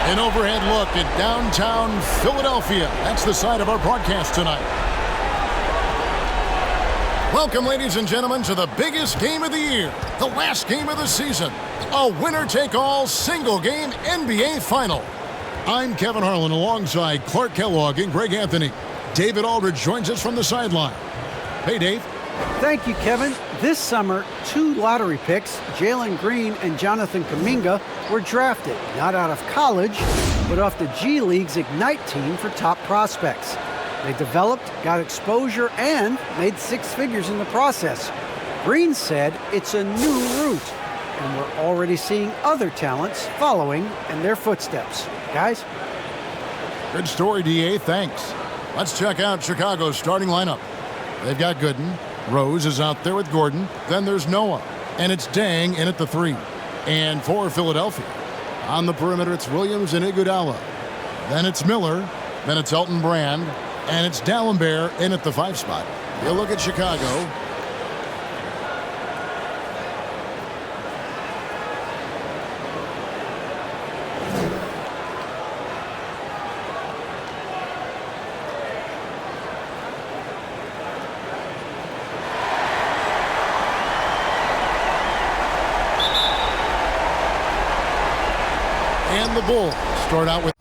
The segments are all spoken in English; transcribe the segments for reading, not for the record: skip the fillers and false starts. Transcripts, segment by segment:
An overhead look at downtown Philadelphia. That's the side of our broadcast tonight. Welcome, ladies and gentlemen, to the biggest game of the year, the last game of the season, a winner-take-all single-game NBA Final. I'm Kevin Harlan alongside Clark Kellogg and Greg Anthony. David Aldridge joins us from the sideline. Hey, Dave. Thank you, Kevin. This summer, 2 lottery picks, Jalen Green and Jonathan Kuminga, were drafted, not out of college, but off the G League's Ignite team for top prospects. They developed, got exposure, and made 6 figures in the process. Green said it's a new route, and we're already seeing other talents following in their footsteps. Guys? Good story, DA. Thanks. Let's check out Chicago's starting lineup. They've got Gooden. Rose is out there with Gordon. Then there's Noah. And it's Dang in at the 3. And for Philadelphia, on the perimeter, it's Williams and Iguodala. Then it's Miller. Then it's Elton Brand. And it's Dallenberg in at the 5 spot. You look at Chicago. And the Bulls start out with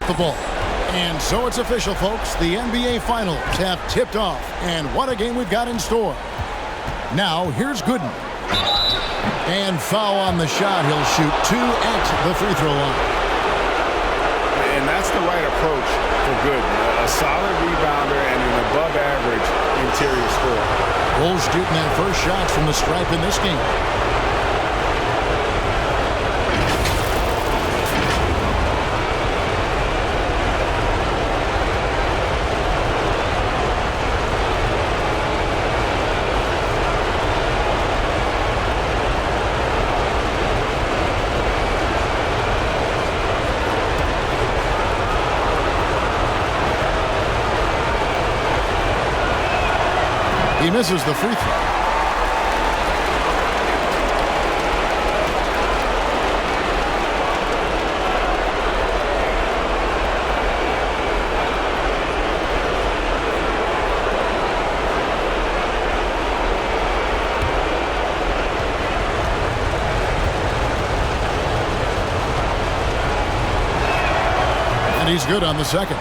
the ball. And so it's official, folks. The NBA Finals have tipped off. And what a game we've got in store. Now, here's Gooden. And foul on the shot. He'll shoot 2 at the free throw line. And that's the right approach. approach for Gooden. A solid rebounder and an above-average interior scorer. Bulls shooting their first shots from the stripe in this game. He misses the free throw. And he's good on the second.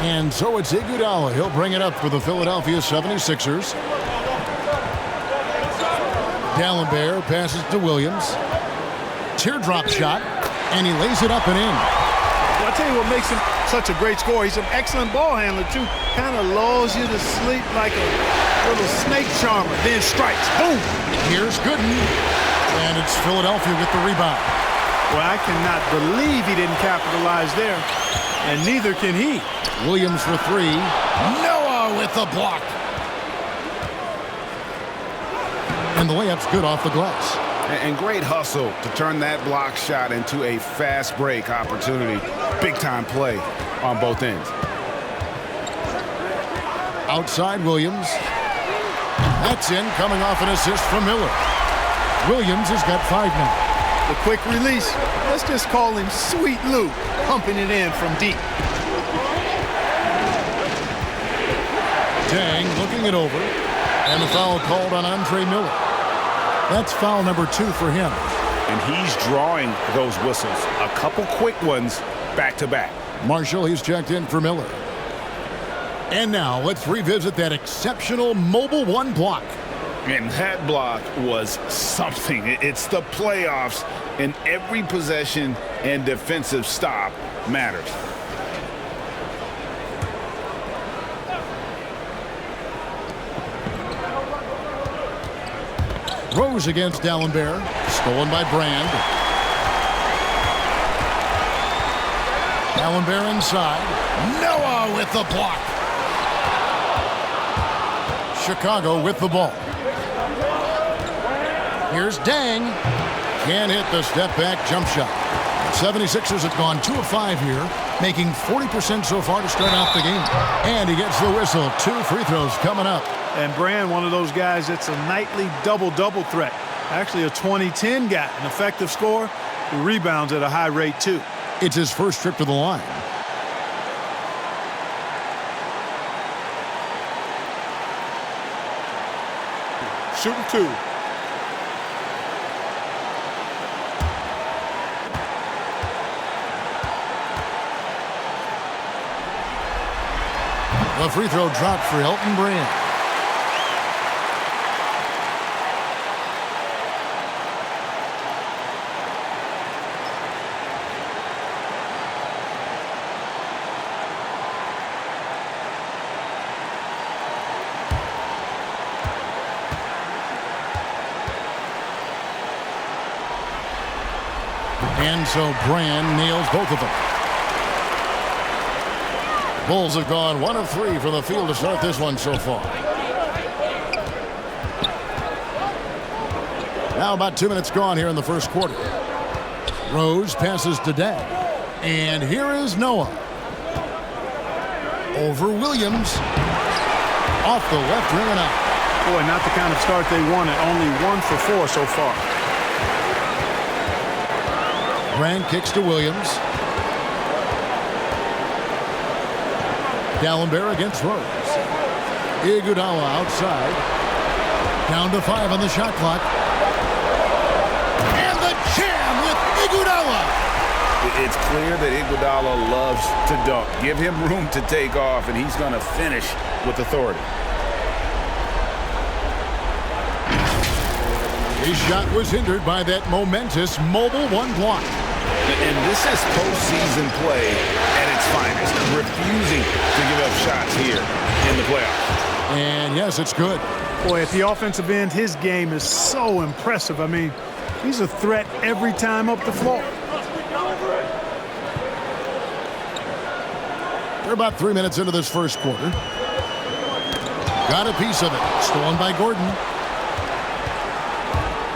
And so it's Iguodala. He'll bring it up for the Philadelphia 76ers. D'Alembert passes to Williams. Teardrop shot, and he lays it up and in. Well, I'll tell you what makes him such a great scorer. He's an excellent ball handler, too. Kind of lulls you to sleep like a little snake charmer, then strikes. Boom! Here's Gooden. And it's Philadelphia with the rebound. Well, I cannot believe he didn't capitalize there, and neither can he. Williams for three. Noah with the block. And the layup's good off the glass. And great hustle to turn that block shot into a fast break opportunity. Big time play on both ends. Outside Williams. That's in, coming off an assist from Miller. Williams has got 5 now. The quick release. Let's just call him Sweet Lou, pumping it in from deep. Dang looking it over. And the foul called on Andre Miller. That's foul number 2 for him. And he's drawing those whistles. A couple quick ones back to back. Marshall, he's checked in for Miller. And now let's revisit that exceptional mobile 1 block. And that block was something. It's the playoffs, and every possession and defensive stop matters. Rose against D'Alembert. Stolen by Brand. D'Alembert inside. Noah with the block. Chicago with the ball. Here's Dang. Can't hit the step-back jump shot. 76ers have gone 2 of 5 here, making 40% so far to start out the game. And he gets the whistle. 2 free throws coming up. And Brand, one of those guys that's a nightly double-double threat. Actually a 20-10 guy, an effective scorer who rebounds at a high rate too. It's his first trip to the line. Shooting 2. The free throw dropped for Elton Brand. And so Brand nails both of them. Bulls have gone 1 of 3 from the field to start this one so far. Now about 2 minutes gone here in the first quarter. Rose passes to Day. And here is Noah. Over Williams. Off the left rim and out. Boy, not the kind of start they wanted. Only 1 for 4 so far. Brand kicks to Williams. D'Alembert against Rose. Iguodala outside. Down to 5 on the shot clock. And the jam with Iguodala. It's clear that Iguodala loves to dunk. Give him room to take off, and he's going to finish with authority. His shot was hindered by that momentous mobile 1 block. And this is postseason play at its finest, refusing to give up shots here in the playoffs. And yes, it's good. Boy, at the offensive end, his game is so impressive. I mean, he's a threat every time up the floor. We're about 3 minutes into this first quarter. Got a piece of it. Stolen by Gordon.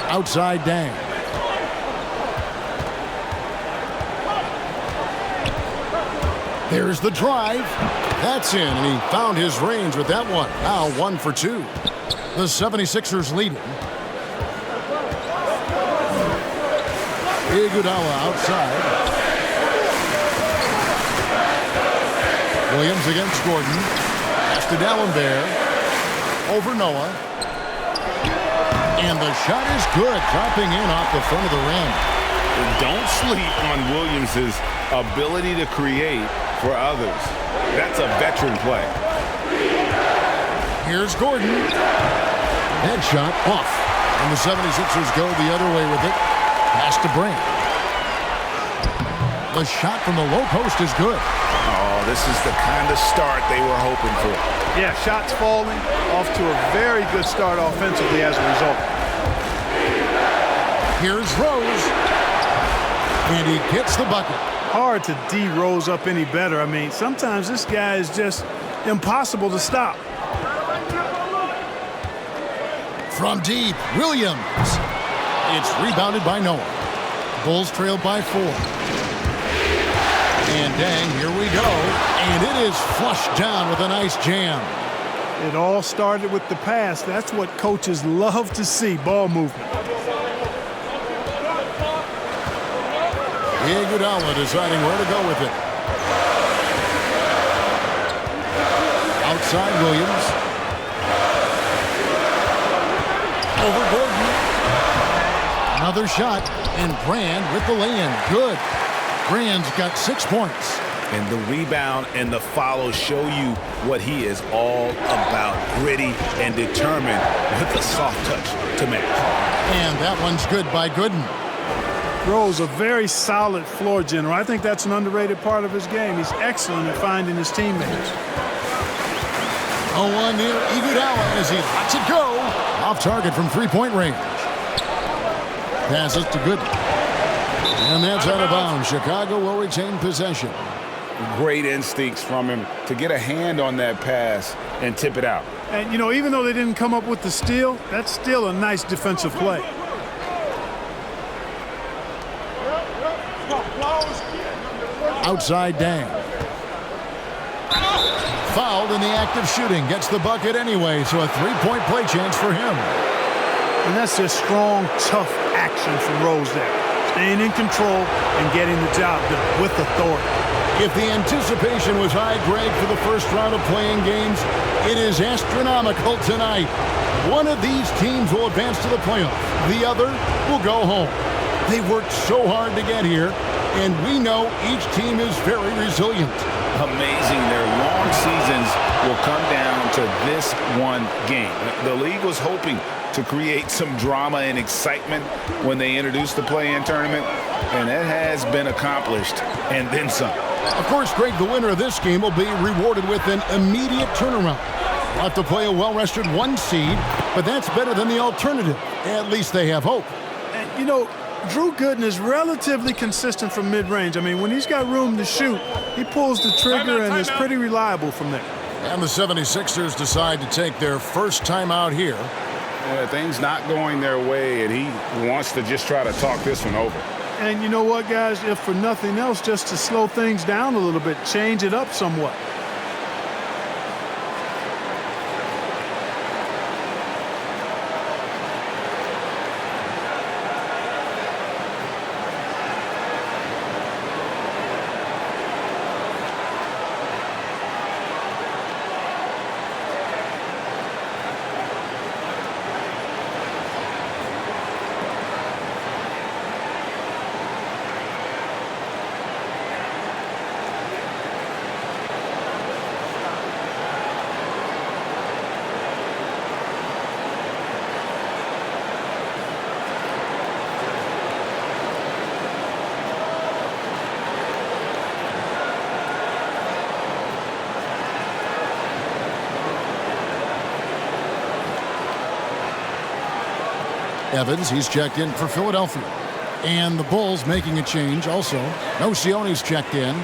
Outside Dang. There's the drive. That's in, and he found his range with that one. Now 1 for 2. The 76ers leading. Iguodala outside. Williams against Gordon. Pass to D'Alembert. Over Noah. And the shot is good, dropping in off the front of the rim. Don't sleep on Williams' ability to create for others. That's a veteran play. Here's Gordon. Headshot off. And the 76ers go the other way with it. Pass to Brand. The shot from the low post is good. Oh, this is the kind of start they were hoping for. Yeah, shots falling, off to a very good start offensively as a result. Here's Rose. And he gets the bucket. Hard to D Rose up any better. I mean, sometimes this guy is just impossible to stop. From deep, Williams. It's rebounded by Noah. Bulls trail by 4. And dang, here we go. And it is flushed down with a nice jam. It all started with the pass. That's what coaches love to see, ball movement. Iguodala deciding where to go with it. Outside Williams. Over Gordon. Another shot. And Brand with the lay-in. Good. Brand's got 6 points. And the rebound and the follow show you what he is all about. Gritty and determined with a soft touch to match. And that one's good by Gooden. Rose, a very solid floor general. I think that's an underrated part of his game. He's excellent at finding his teammates. 0-1 near Iguodala as he lets it go. Off target from three-point range. Passes to Gooden. And that's out of bounds. Chicago will retain possession. Great instincts from him to get a hand on that pass and tip it out. And, you know, even though they didn't come up with the steal, that's still a nice defensive play. Outside Dang. Fouled in the act of shooting. Gets the bucket anyway, so a three-point play chance for him. And that's just strong, tough action from Rose there. Staying in control and getting the job done with authority. If the anticipation was high, Greg, for the first round of playing games, it is astronomical tonight. One of these teams will advance to the playoffs. The other will go home. They worked so hard to get here, and we know each team is very resilient. Amazing. Their long seasons will come down to this one game. The league was hoping to create some drama and excitement when they introduced the play-in tournament, and that has been accomplished, and then some. Of course, Greg, the winner of this game will be rewarded with an immediate turnaround. They'll have to play a well-rested 1 seed, but that's better than the alternative. At least they have hope. And, you know, Drew Gooden is relatively consistent from mid-range. I mean, when he's got room to shoot, he pulls the trigger and is pretty reliable from there. And the 76ers decide to take their first time out here. Things not going their way, and he wants to just try to talk this one over. And you know what, guys? If for nothing else, just to slow things down a little bit, change it up somewhat. Evans, he's checked in for Philadelphia. And the Bulls making a change also. Nocione's checked in.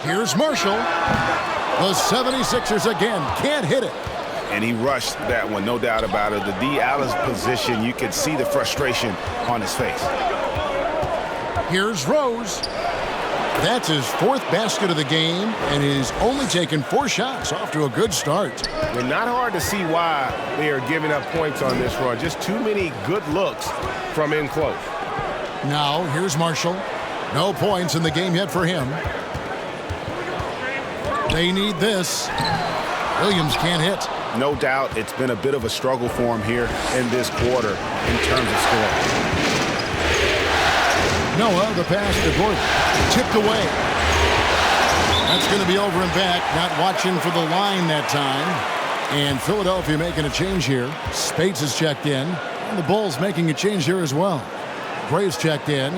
Here's Marshall. The 76ers again can't hit it. And he rushed that one, no doubt about it. The D. Allen's position, you could see the frustration on his face. Here's Rose. That's his 4th basket of the game, and he's only taken 4 shots. Off to a good start. And not hard to see why they are giving up points on this run. Just too many good looks from in close. Now, here's Marshall. No points in the game yet for him. They need this. Williams can't hit. No doubt it's been a bit of a struggle for him here in this quarter in terms of scoring. Noah, the pass to Gordon. Tipped away. That's going to be over and back. Not watching for the line that time. And Philadelphia making a change here. Spates is checked in. And the Bulls making a change here as well. Gray's checked in.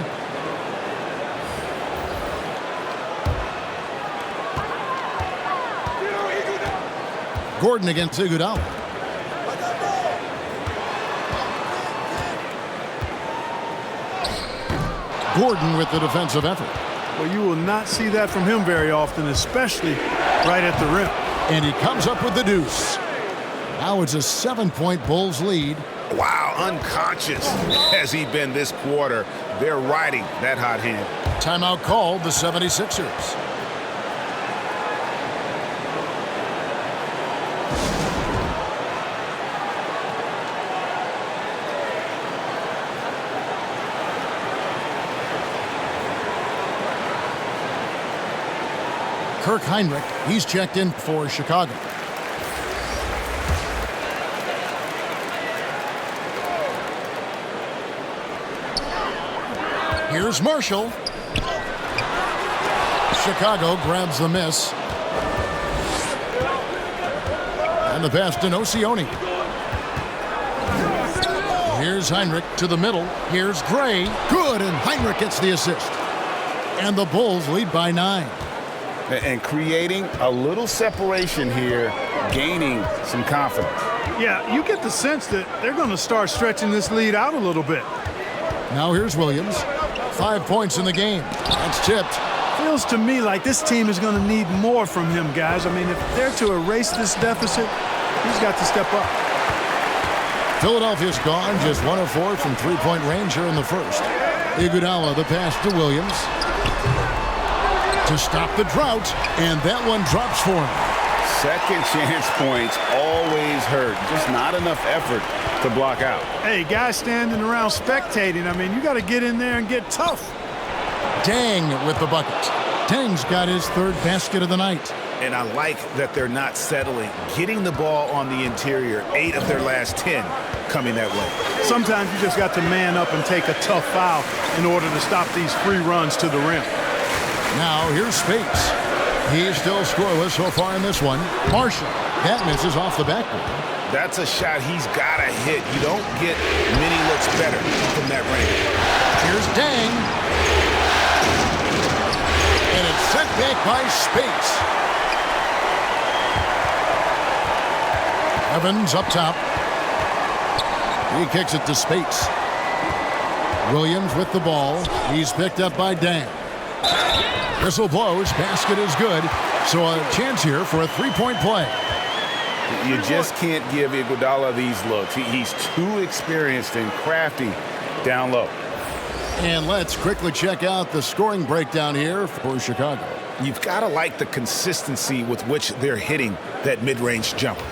Gordon against Iguodala. Gordon with the defensive effort. Well, you will not see that from him very often, especially right at the rim. And he comes up with the deuce. Now it's a 7-point Bulls lead. Wow, unconscious has he been this quarter. They're riding that hot hand. Timeout called the 76ers. Kirk Heinrich, he's checked in for Chicago. Here's Marshall. Chicago grabs the miss. And the pass to Nocioni. Here's Heinrich to the middle. Here's Gray. Good, and Heinrich gets the assist. And the Bulls lead by 9. And creating a little separation here, gaining some confidence. Yeah, you get the sense that they're going to start stretching this lead out a little bit. Now here's Williams. 5 points in the game. That's tipped. Feels to me like this team is going to need more from him, guys. I mean, if they're to erase this deficit, he's got to step up. Philadelphia's gone just 1 of 4 from three-point range here in the first. Iguodala, the pass to Williams to stop the drought, and that one drops for him. Second chance points always hurt. Just not enough effort to block out. Hey, guys standing around spectating, I mean, you got to get in there and get tough. Dang with the bucket. Dang's got his third basket of the night. And I like that they're not settling. Getting the ball on the interior, 8 of their last 10 coming that way. Sometimes you just got to man up and take a tough foul in order to stop these free runs to the rim. Now here's Spates. He's still scoreless so far in this one. Marshall. That misses off the backboard. That's a shot he's got to hit. You don't get many looks better from that range. Here's Dang. And it's sent back by Spates. Evans up top. He kicks it to Spates. Williams with the ball. He's picked up by Dang. Whistle blows. Basket is good. So a chance here for a three-point play. You just can't give Iguodala these looks. He's too experienced and crafty down low. And let's quickly check out the scoring breakdown here for Chicago. You've got to like the consistency with which they're hitting that mid-range jumper.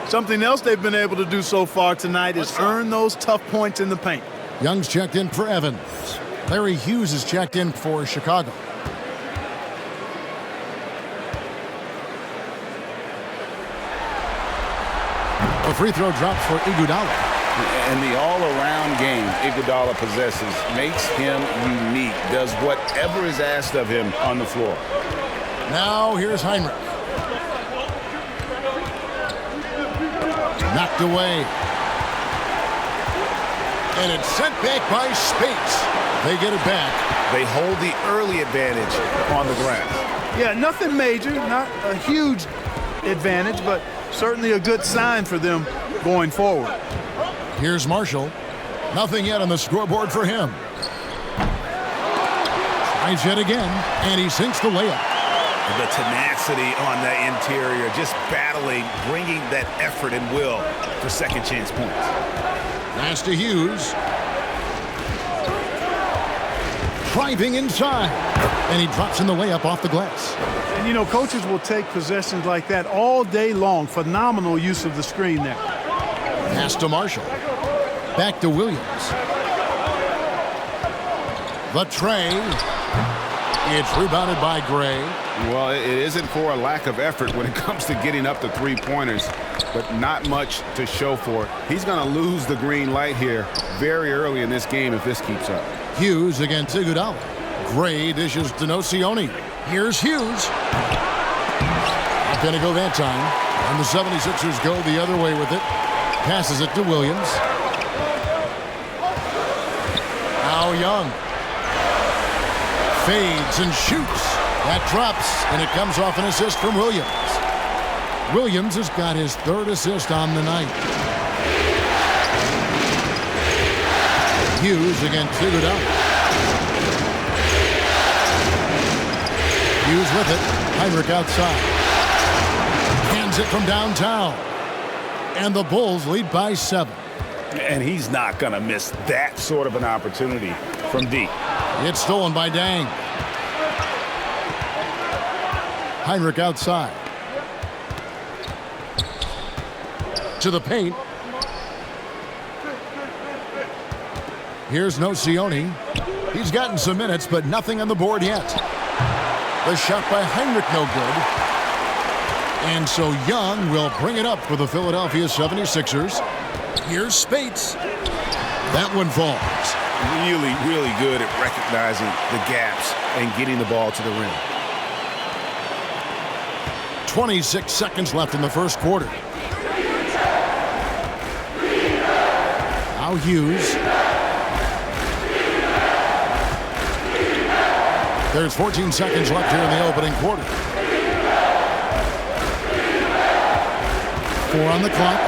Something else they've been able to do so far tonight is earn those tough points in the paint. Young's checked in for Evans. Larry Hughes is checked in for Chicago. A free throw drops for Iguodala. And the all-around game Iguodala possesses makes him unique, does whatever is asked of him on the floor. Now here's Heinrich. Knocked away. And it's sent back by Spates. They get it back. They hold the early advantage on the glass. Yeah, nothing major, not a huge advantage, but certainly a good sign for them going forward. Here's Marshall. Nothing yet on the scoreboard for him. Tries yet again, and he sinks the layup. The tenacity on the interior, just battling, bringing that effort and will for second chance points. Pass to Hughes. Driving inside. And he drops in the layup off the glass. And, you know, coaches will take possessions like that all day long. Phenomenal use of the screen there. Pass to Marshall. Back to Williams. The tray. It's rebounded by Gray. Well, it isn't for a lack of effort when it comes to getting up to three-pointers, but not much to show for it. He's going to lose the green light here very early in this game if this keeps up. Hughes against Iguodala. Gray dishes to Nocioni. Here's Hughes. Not going to go that time. And the 76ers go the other way with it. Passes it to Williams. Now Young. Fades and shoots. That drops, and it comes off an assist from Williams. Williams has got his third assist on the night. Hughes against Iguodala. Hughes with it. Heinrich outside. Hands it from downtown. And the Bulls lead by 7. And he's not going to miss that sort of an opportunity from deep. It's stolen by Dang. Heinrich outside. To the paint. Here's Nocioni. He's gotten some minutes, but nothing on the board yet. The shot by Heinrich no good. And so Young will bring it up for the Philadelphia 76ers. Here's Spates. That one falls. Really, really good at recognizing the gaps and getting the ball to the rim. 26 seconds left in the first quarter. Now Hughes. There's 14 seconds left here in the opening quarter. 4 on the clock.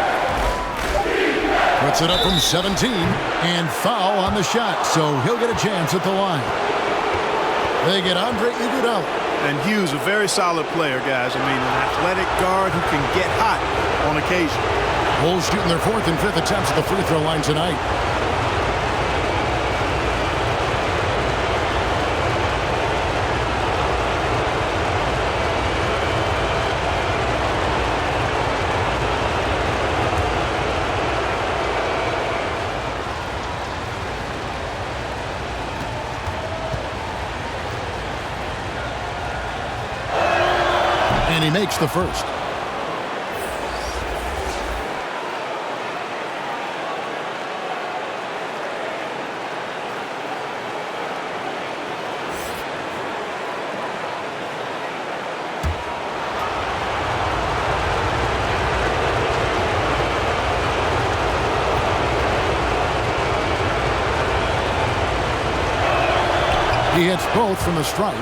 Puts it up from 17, and foul on the shot, so he'll get a chance at the line. They get Andre Iguodala. And Hughes, a very solid player, guys. I mean, an athletic guard who can get hot on occasion. Bulls shooting their 4th and 5th attempts at the free throw line tonight. And he makes the first. He hits both from the stripe.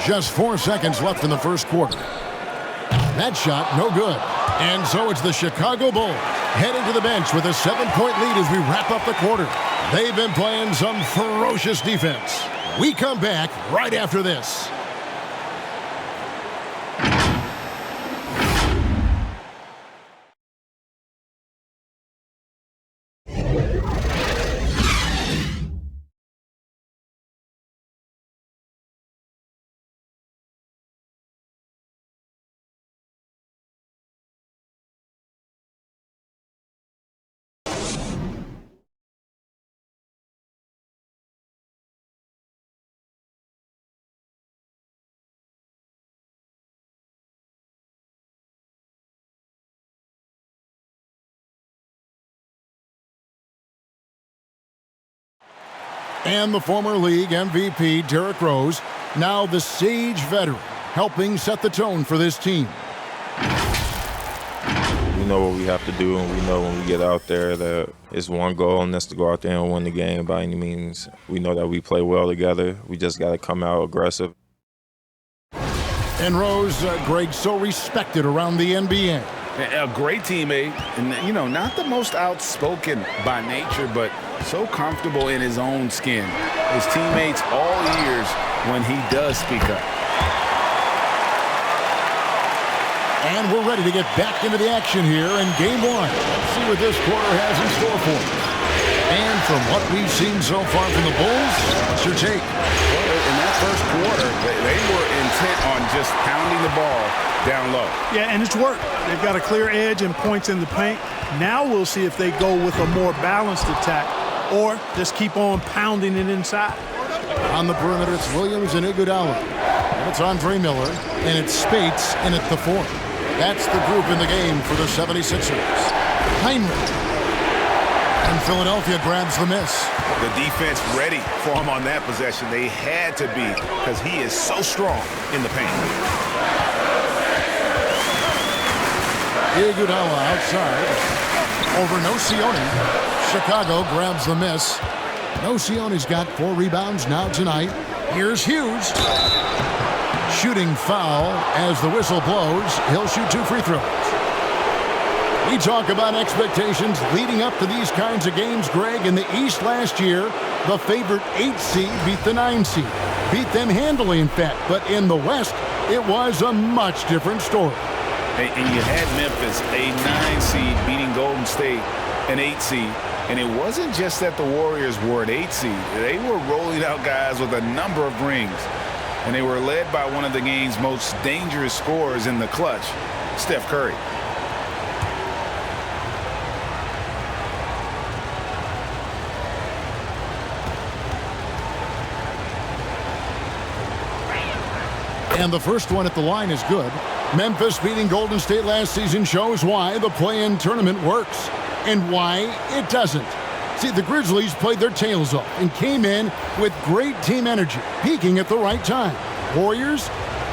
Just 4 seconds left in the first quarter. That shot, no good. And so it's the Chicago Bulls heading to the bench with a 7-point lead as we wrap up the quarter. They've been playing some ferocious defense. We come back right after this. And the former league MVP, Derrick Rose, now the sage veteran, helping set the tone for this team. We know what we have to do, and we know when we get out there that it's one goal, and that's to go out there and win the game by any means. We know that we play well together. We just got to come out aggressive. And Rose, Greg, so respected around the NBA. A great teammate, and, you know, not the most outspoken by nature, but so comfortable in his own skin. His teammates all ears when he does speak up. And we're ready to get back into the action here in Game 1. Let's see what this quarter has in store for us. And from what we've seen so far from the Bulls, what's your take? Well, in that first quarter, they were intent on just pounding the ball down low. Yeah, and it's worked. They've got a clear edge and points in the paint. Now we'll see if they go with a more balanced attack or just keep on pounding it inside. On the perimeter, it's Williams and Iguodala. And it's Andre Miller, and it's Spates in at the 4. That's the group in the game for the 76ers. Heinrich. And Philadelphia grabs the miss. The defense ready for him on that possession. They had to be, because he is so strong in the paint. Iguodala outside. Over Nocioni. Chicago grabs the miss. Nocione's got 4 rebounds now tonight. Here's Hughes. Shooting foul as the whistle blows. He'll shoot 2 free throws. We talk about expectations leading up to these kinds of games, Greg. In the East last year, the favorite 8 seed beat the 9 seed. Beat them handily, in fact. But in the West, it was a much different story. And you had Memphis, a 9 seed, beating Golden State, an 8 seed. And it wasn't just that the Warriors were an 8 seed. They were rolling out guys with a number of rings. And they were led by one of the game's most dangerous scorers in the clutch, Steph Curry. And the first one at the line is good. Memphis beating Golden State last season shows why the play-in tournament works and why it doesn't. See, the Grizzlies played their tails off and came in with great team energy, peaking at the right time. Warriors,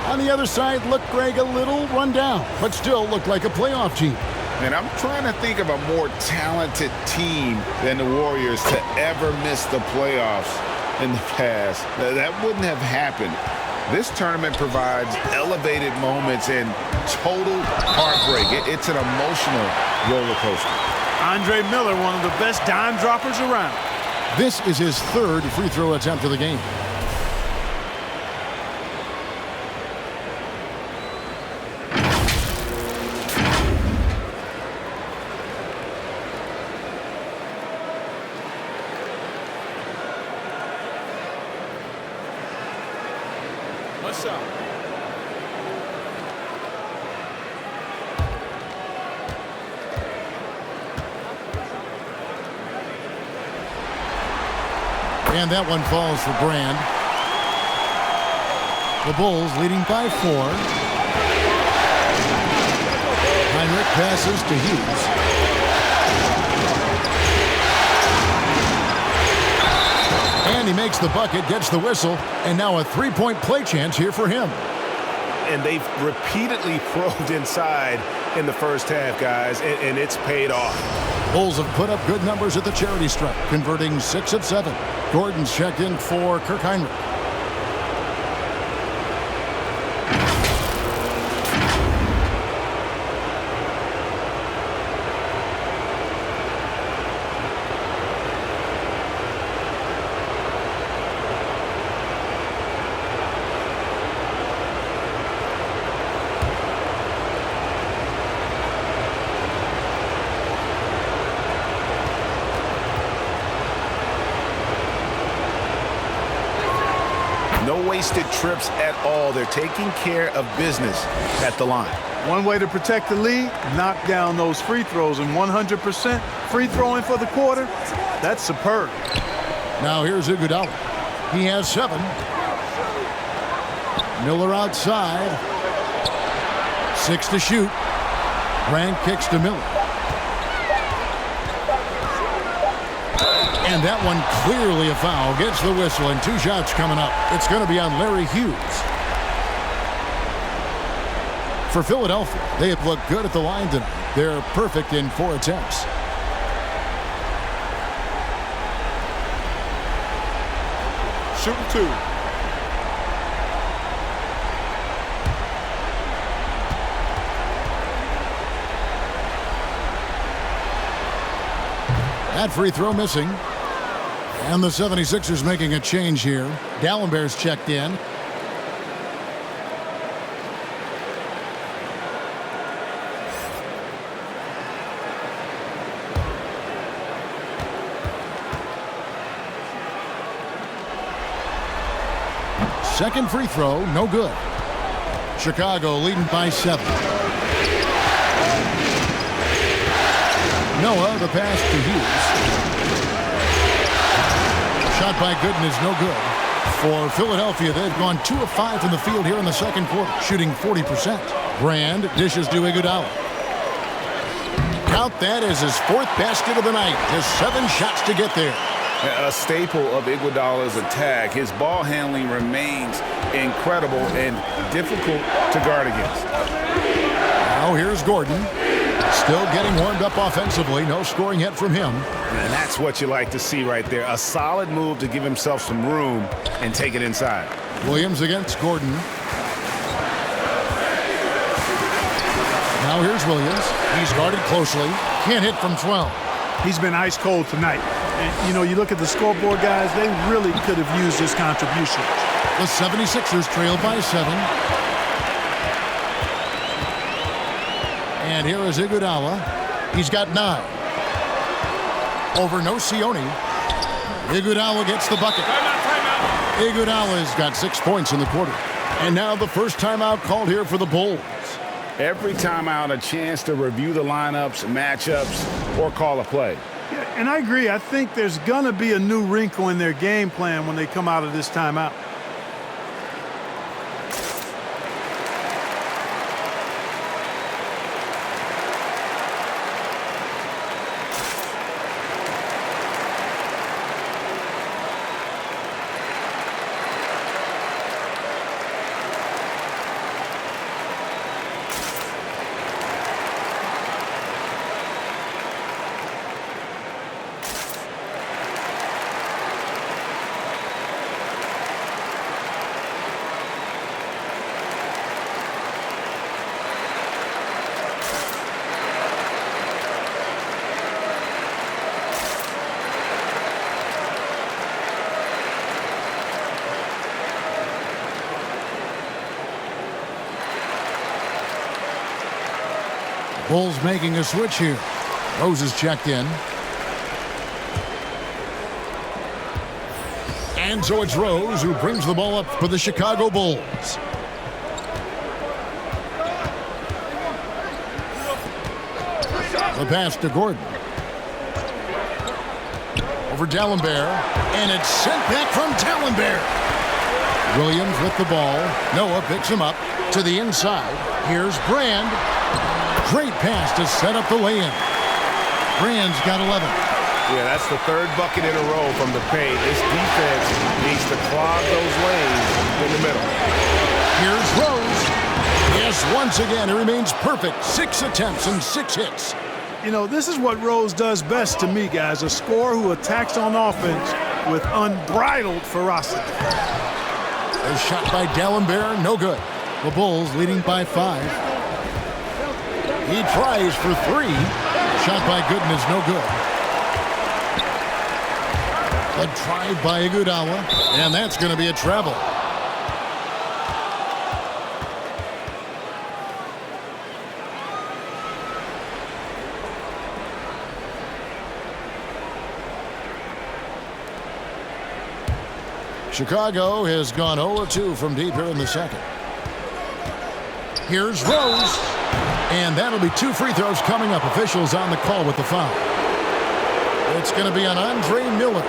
on the other side, look, Greg, a little run down, but still look like a playoff team. And I'm trying to think of a more talented team than the Warriors to ever miss the playoffs in the past. That wouldn't have happened This tournament provides elevated moments and total heartbreak. It's an emotional roller coaster. Andre Miller, one of the best dime droppers around. This is his third free throw attempt of the game. What's up? And that one falls for Brand. The Bulls leading by 4. Heinrich passes to Hughes. And he makes the bucket, gets the whistle, and now a three-point play chance here for him. And they've repeatedly probed inside in the first half, guys, and it's paid off. Bulls have put up good numbers at the charity stripe, converting 6 of 7. Gordon's checked in for Kirk Heinrich. No wasted trips at all. They're taking care of business at the line. One way to protect the lead, knock down those free throws, and 100% free throwing for the quarter, that's superb. Now here's Iguodala. He has 7. Miller outside. 6 to shoot. Grant kicks to Miller. And that one clearly a foul. Gets the whistle, and 2 shots coming up. It's going to be on Larry Hughes. For Philadelphia, they have looked good at the line tonight. They're perfect in 4 attempts. Shooting 2. That free throw missing. And the 76ers making a change here. Dallenberg's checked in. Second free throw, no good. Chicago leading by 7. Noah, the pass to Hughes. Shot by Gooden is no good. For Philadelphia, they've gone 2 of 5 from the field here in the second quarter, shooting 40%. Brand dishes to Iguodala. Count that as his 4th basket of the night. Just 7 shots to get there. A staple of Iguodala's attack. His ball handling remains incredible and difficult to guard against. Now here's Gordon. Still getting warmed up offensively. No scoring yet from him. And that's what you like to see right there. A solid move to give himself some room and take it inside. Williams against Gordon. Now here's Williams. He's guarded closely. Can't hit from 12. He's been ice cold tonight. And, you know, you look at the scoreboard, guys, they really could have used his contribution. The 76ers trail by 7. And here is Iguodala. He's got 9. Over Nocioni. Iguodala gets the bucket. Iguodala's got 6 points in the quarter. And now the first timeout called here for the Bulls. Every timeout, a chance to review the lineups, matchups, or call a play. Yeah, and I agree. I think there's going to be a new wrinkle in their game plan when they come out of this timeout. Bulls making a switch here. Rose is checked in. And so it's Rose who brings the ball up for the Chicago Bulls. The pass to Gordon. Over D'Alembert, and it's sent back from D'Alembert. Williams with the ball. Noah picks him up to the inside. Here's Brand. Great pass to set up the lay-in. Brand's got 11. Yeah, that's the third bucket in a row from the paint. This defense needs to clog those lanes in the middle. Here's Rose. Yes, once again, it remains perfect. 6 attempts and 6 hits. You know, this is what Rose does best to me, guys. A scorer who attacks on offense with unbridled ferocity. A shot by D'Alembert, no good. The Bulls leading by 5. He tries for 3. Shot by Gooden is no good. A try by Iguodala, and that's going to be a travel. Chicago has gone 0-2 from deep here in the second. Here's Rose. And that'll be 2 free throws coming up. Officials on the call with the foul. It's going to be on Andre Miller.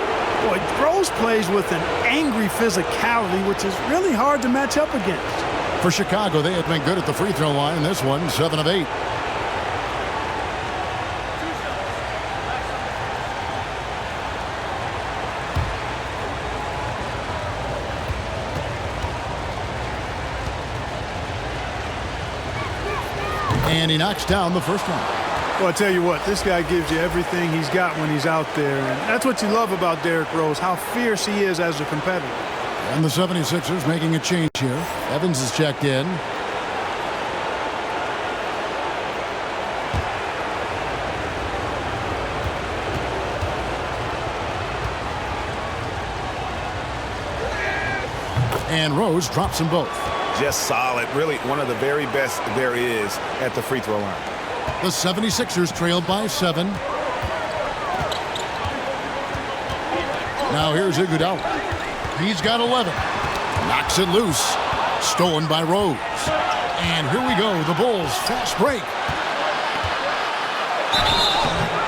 Boy, Rose plays with an angry physicality, which is really hard to match up against. For Chicago, they have been good at the free throw line in this one, 7 of 8. And he knocks down the first one. Well, I tell you what, this guy gives you everything he's got when he's out there. And that's what you love about Derrick Rose, how fierce he is as a competitor. And the 76ers making a change here. Evans is checked in. And Rose drops them both. Just solid. Really one of the very best there is at the free throw line. The 76ers trailed by 7. Now here's Iguodala. He's got 11. Knocks it loose. Stolen by Rose. And here we go. The Bulls fast break.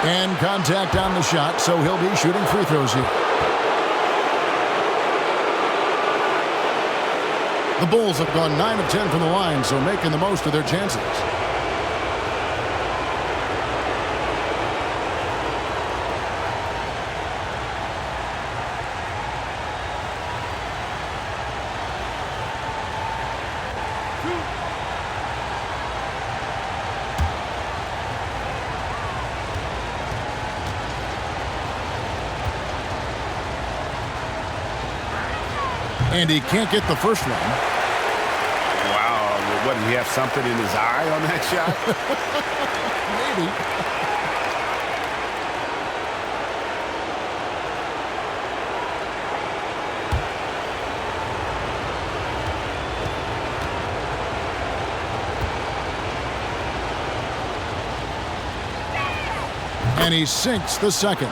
And contact on the shot, so he'll be shooting free throws here. The Bulls have gone 9 of 10 from the line, so making the most of their chances. And he can't get the first one. Wow, what, did he have something in his eye on that shot? Maybe. And he sinks the second.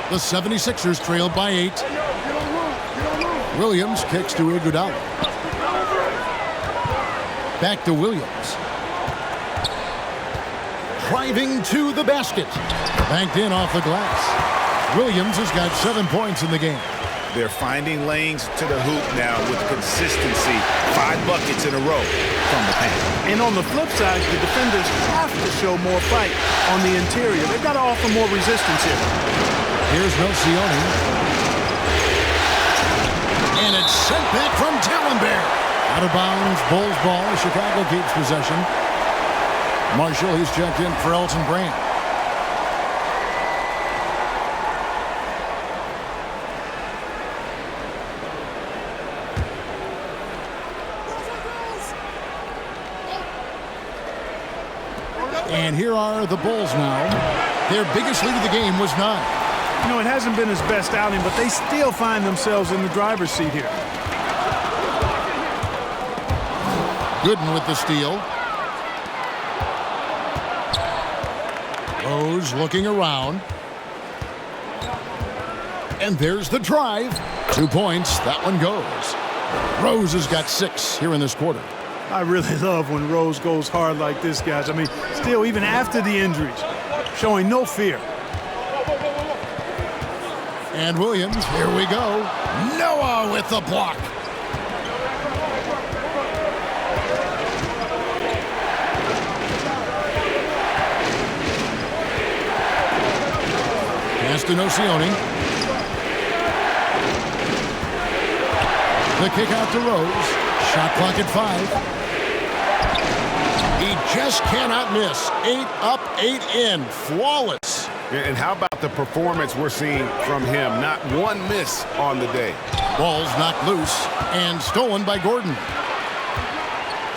The 76ers trailed by 8. Williams kicks to Iguodala. Back to Williams. Driving to the basket. Banked in off the glass. Williams has got 7 points in the game. They're finding lanes to the hoop now with consistency. 5 buckets in a row from the paint. And on the flip side, the defenders have to show more fight on the interior. They've got to offer more resistance here. Here's Nocioni. And it's sent back from D'Alembert. Out of bounds, Bulls ball. Chicago keeps possession. Marshall, he's checked in for Elton Brand. And here are the Bulls now. Their biggest lead of the game was 9. You know, it hasn't been his best outing, but they still find themselves in the driver's seat here. Gooden with the steal. Rose looking around. And there's the drive. 2 points. That one goes. Rose has got 6 here in this quarter. I really love when Rose goes hard like this, guys. I mean, still, even after the injuries, showing no fear. And Williams, here we go. Noah with the block. Pass to Nocioni. The kick out to Rose. Shot clock at 5. He just cannot miss. 8 up, 8 in. Flawless. And how about the performance we're seeing from him? Not one miss on the day. Ball's knocked loose and stolen by Gordon.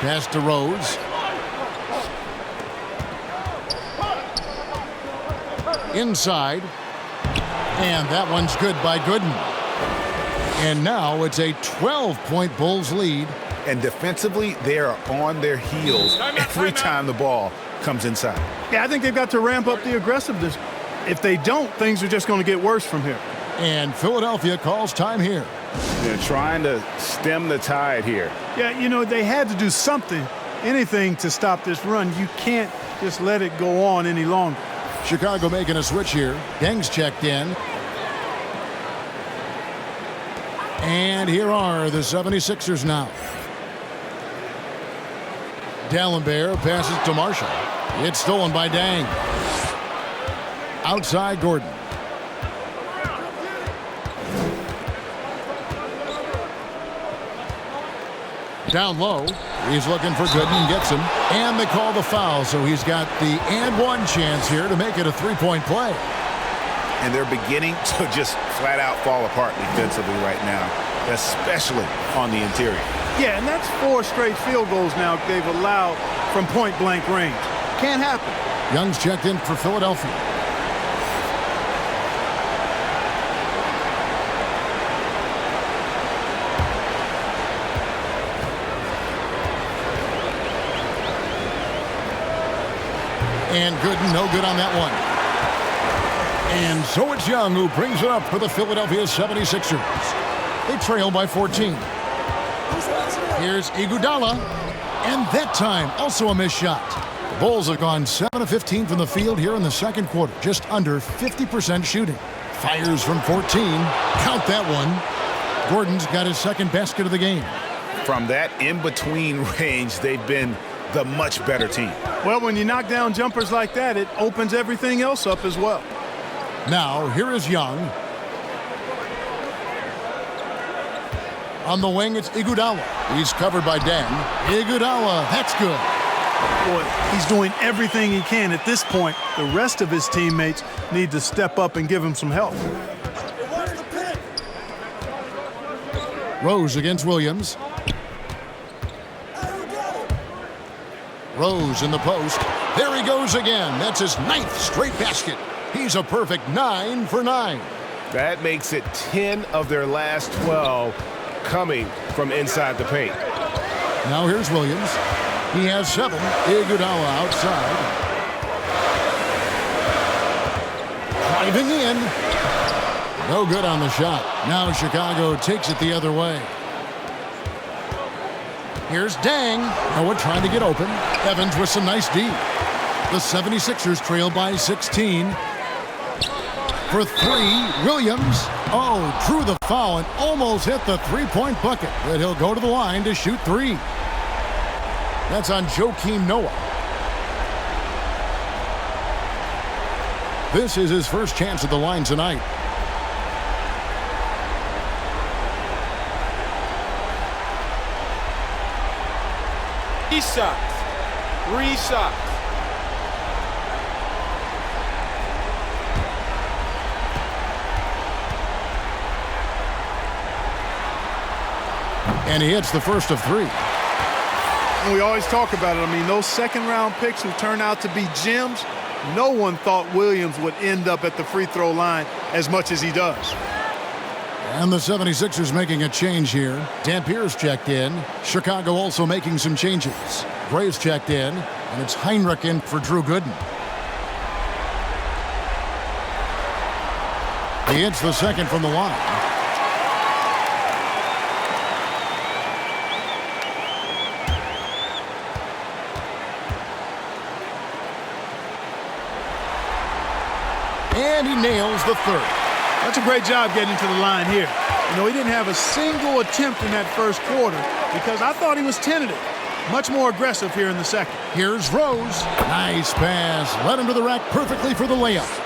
Pass to Rose. Inside. And that one's good by Gooden. And now it's a 12-point Bulls lead. And defensively, they are on their heels every time the ball comes inside. Yeah, I think they've got to ramp up the aggressiveness. If they don't, things are just going to get worse from here. And Philadelphia calls time here. They're trying to stem the tide here. Yeah, you know, they had to do something, anything to stop this run. You can't just let it go on any longer. Chicago making a switch here. Deng's checked in. And here are the 76ers now. Dallenberg passes to Marshall. It's stolen by Deng. Outside Gordon. Down low. He's looking for Gooden, gets him. And they call the foul, so he's got the and one chance here to make it a three-point play. And they're beginning to just flat out fall apart defensively right now, especially on the interior. Yeah, and that's 4 straight field goals now they've allowed from point-blank range. Can't happen. Young's checked in for Philadelphia. And Gooden, no good on that one. And so it's Young who brings it up for the Philadelphia 76ers. They trail by 14. Here's Iguodala. And that time, also a missed shot. The Bulls have gone 7 of 15 from the field here in the second quarter. Just under 50% shooting. Fires from 14. Count that one. Gordon's got his second basket of the game. From that in-between range, they've been the much better team. Well, when you knock down jumpers like that, it opens everything else up as well. Now, here is Young. On the wing, it's Iguodala. He's covered by Deng. Iguodala, that's good. Boy, he's doing everything he can at this point. The rest of his teammates need to step up and give him some help. Rose against Williams. Rose in the post. There he goes again. That's his 9th straight basket. He's a perfect 9 for 9. That makes it 10 of their last 12 coming from inside the paint. Now here's Williams. He has 7. Iguodala outside. Driving in. No good on the shot. Now Chicago takes it the other way. Here's Deng. Noah trying to get open. Evans with some nice D. The 76ers trail by 16. For 3, Williams. Oh, drew the foul and almost hit the three-point bucket. But he'll go to the line to shoot 3. That's on Joakim Noah. This is his first chance at the line tonight. He sucks. 3 shots. And he hits the first of 3. And we always talk about it. I mean, those second-round picks who turn out to be gems, no one thought Williams would end up at the free throw line as much as he does. And the 76ers making a change here. Dampier's checked in. Chicago also making some changes. Gray's checked in, and it's Heinrich in for Drew Gooden. He hits the second from the line. And he nails the third. That's a great job getting to the line here. You know, he didn't have a single attempt in that first quarter because I thought he was tentative. Much more aggressive here in the second. Here's Rose. Nice pass. Led him to the rack perfectly for the layup.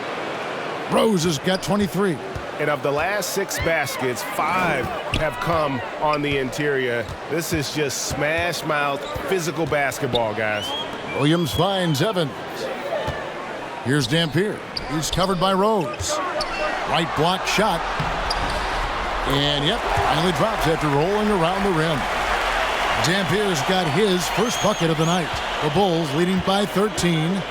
Rose has got 23. And of the last 6 baskets, 5 have come on the interior. This is just smash mouth physical basketball, guys. Williams finds Evans. Here's Dampier. He's covered by Rose. Right block shot. And yep, finally drops after rolling around the rim. Dampier's got his first bucket of the night. The Bulls leading by 13.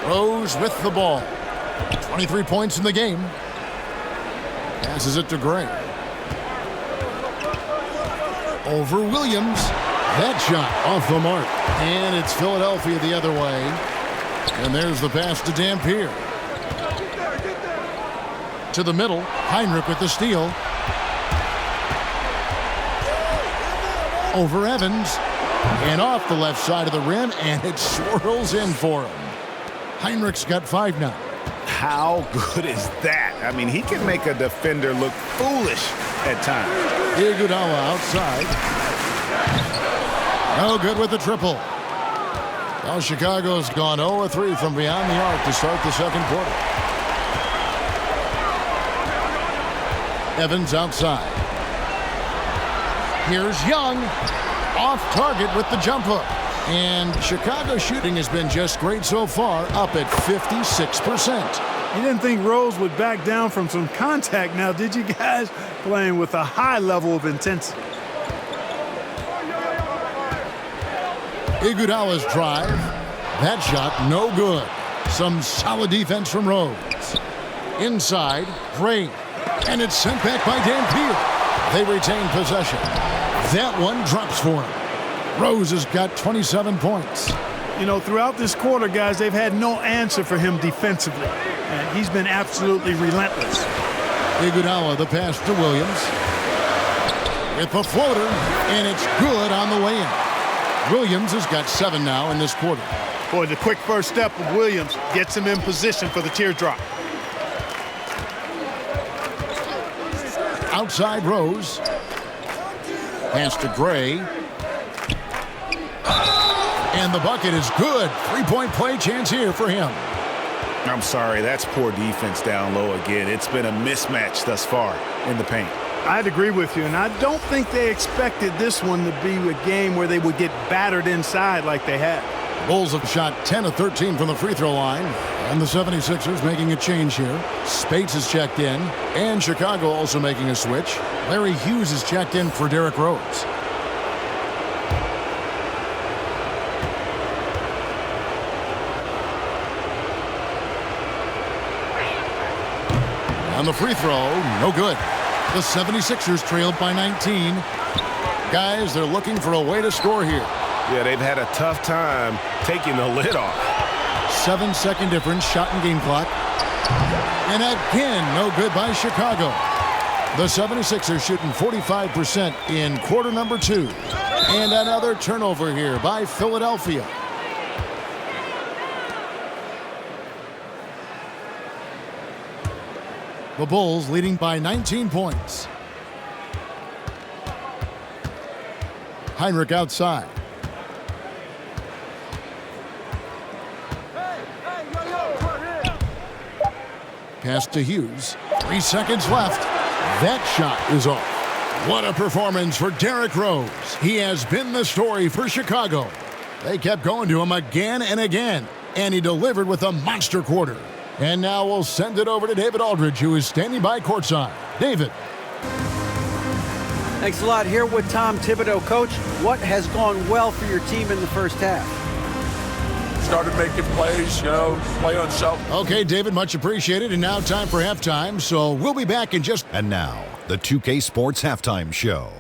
Rose with the ball. 23 points in the game. Passes it to Gray. Over Williams. That shot off the mark. And it's Philadelphia the other way. And there's the pass to Dampier. To the middle. Heinrich with the steal. Over Evans. And off the left side of the rim. And it swirls in for him. Heinrich's got 5 now. How good is that? I mean, he can make a defender look foolish at times. Iguodala outside. No good with the triple. Now Chicago's gone 0-3 from beyond the arc to start the second quarter. Evans outside. Here's Young. Off target with the jump hook. And Chicago's shooting has been just great so far, up at 56%. You didn't think Rose would back down from some contact now, did you guys? Playing with a high level of intensity. Iguodala's drive. That shot, no good. Some solid defense from Rose. Inside, Gray. And it's sent back by Dampier. They retain possession. That one drops for him. Rose has got 27 points. You know, throughout this quarter, guys, they've had no answer for him defensively. And he's been absolutely relentless. Iguodala, the pass to Williams. With the floater, and it's good on the way in. Williams has got 7 now in this quarter. Boy, the quick first step of Williams gets him in position for the teardrop. Outside Rose. Pass to Gray. And the bucket is good. 3-point play chance here for him. I'm sorry, that's poor defense down low again. It's been a mismatch thus far in the paint. I'd agree with you, and I don't think they expected this one to be a game where they would get battered inside like they had. Bulls have shot 10 of 13 from the free throw line. And the 76ers making a change here. Spates is checked in. And Chicago also making a switch. Larry Hughes is checked in for Derrick Rose. On the free throw, no good. The 76ers trailed by 19. Guys, they're looking for a way to score here. Yeah, they've had a tough time taking the lid off. 7-second difference, shot and game clock. And again, no good by Chicago. The 76ers shooting 45% in quarter number 2. And another turnover here by Philadelphia. The Bulls leading by 19 points. Heinrich outside. Pass to Hughes. 3 seconds left. That shot is off. What a performance for Derrick Rose. He has been the story for Chicago. They kept going to him again and again, and he delivered with a monster quarter. And now we'll send it over to David Aldridge, who is standing by courtside. David. Thanks a lot. Here with Tom Thibodeau. Coach, what has gone well for your team in the first half? Started making plays, play on self. Okay, David, much appreciated. And now time for halftime, so we'll be back in just... And now, the 2K Sports Halftime Show.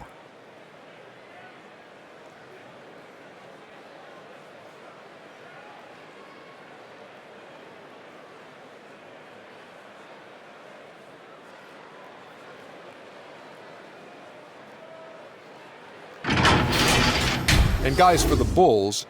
And guys, for the Bulls,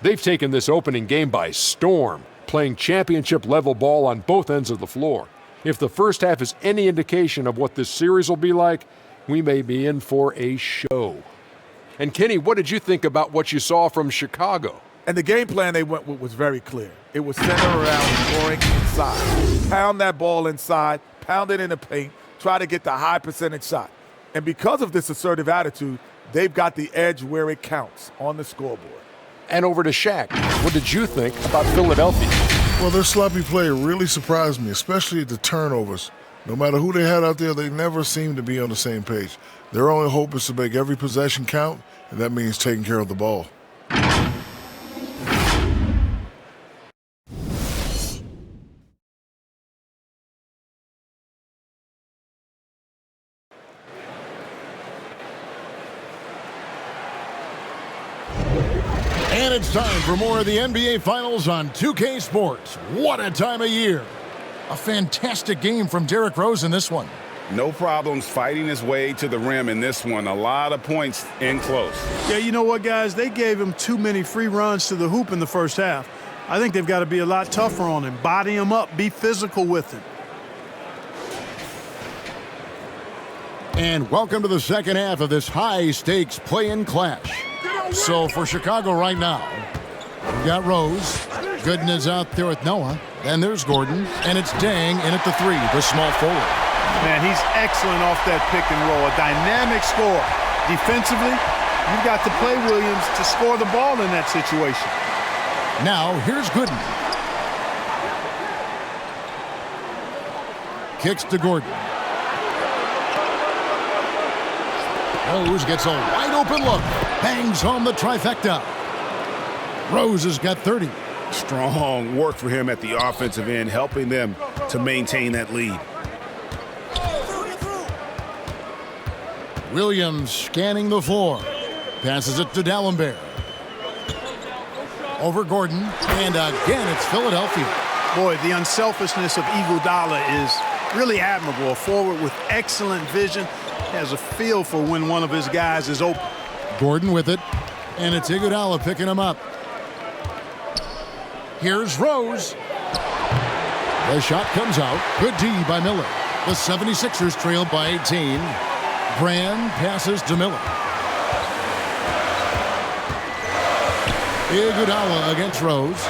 they've taken this opening game by storm, playing championship-level ball on both ends of the floor. If the first half is any indication of what this series will be like, we may be in for a show. And Kenny, what did you think about what you saw from Chicago? And the game plan they went with was very clear. It was centered around scoring inside. Pound that ball inside, pound it in the paint, try to get the high percentage shot. And because of this assertive attitude, they've got the edge where it counts on the scoreboard. And over to Shaq. What did you think about Philadelphia? Well, their sloppy play really surprised me, especially the turnovers. No matter who they had out there, they never seemed to be on the same page. Their only hope is to make every possession count, and that means taking care of the ball. And it's time for more of the NBA Finals on 2K Sports. What a time of year. A fantastic game from Derrick Rose in this one. No problems fighting his way to the rim in this one. A lot of points in close. Yeah, you know what, guys? They gave him too many free runs to the hoop in the first half. I think they've got to be a lot tougher on him. Body him up. Be physical with him. And welcome to the second half of this high-stakes play-in clash. So for Chicago right now, we've got Rose. Gooden is out there with Noah. Then there's Gordon. And it's Dang in at the three, the small forward. Man, he's excellent off that pick and roll. A dynamic scorer. Defensively, you've got to play Williams to score the ball in that situation. Now, here's Gooden. Kicks to Gordon. Rose gets a wide-open look. Bangs home the trifecta. Rose has got 30. Strong work for him at the offensive end, helping them to maintain that lead. Williams scanning the floor. Passes it to D'Alembert. Over Gordon. And again, it's Philadelphia. Boy, the unselfishness of Iguodala is really admirable. A forward with excellent vision. Has a feel for when one of his guys is open. Gordon with it. And it's Iguodala picking him up. Here's Rose. The shot comes out. Good D by Miller. The 76ers trail by 18. Brand passes to Miller. Iguodala against Rose.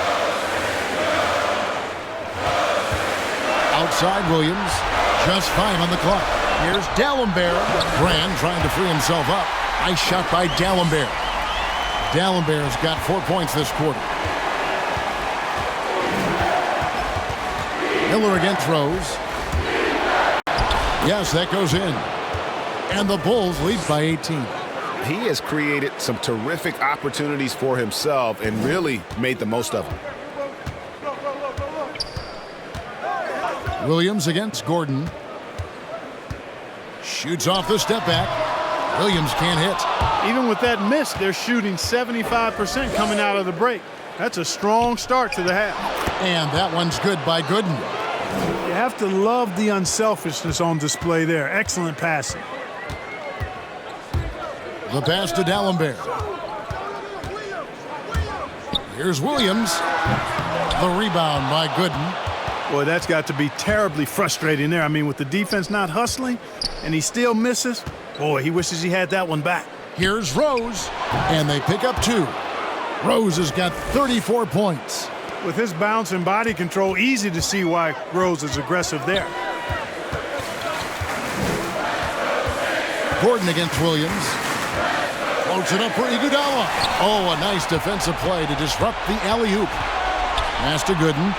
Outside Williams. Just 5 on the clock. Here's D'Alembert. Brand trying to free himself up. Nice shot by D'Alembert. D'Alembert's got 4 points this quarter. Miller against Rose. Yes, that goes in. And the Bulls lead by 18. He has created some terrific opportunities for himself and really made the most of them. Williams against Gordon. Shoots off the step back. Williams can't hit. Even with that miss, they're shooting 75% coming out of the break. That's a strong start to the half. And that one's good by Gooden. You have to love the unselfishness on display there. Excellent passing. The pass to D'Alembert. Here's Williams. The rebound by Gooden. Boy, that's got to be terribly frustrating there. I mean, with the defense not hustling and he still misses, boy, he wishes he had that one back. Here's Rose, and they pick up 2. Rose has got 34 points. With his bounce and body control, easy to see why Rose is aggressive there. Gordon against Williams. Floats it up for Iguodala. Oh, a nice defensive play to disrupt the alley-oop. Pass to Gooden.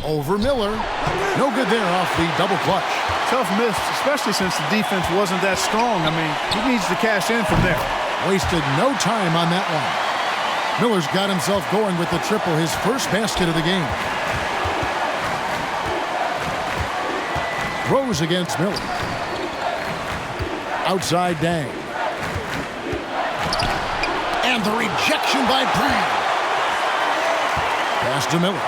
Over Miller. No good there off the double clutch. Tough miss, especially since the defense wasn't that strong. I mean, he needs to cash in from there. Wasted no time on that one. Miller's got himself going with the triple, his first basket of the game. Rose against Miller. Outside Dang. And the rejection by Brand. Pass to Miller.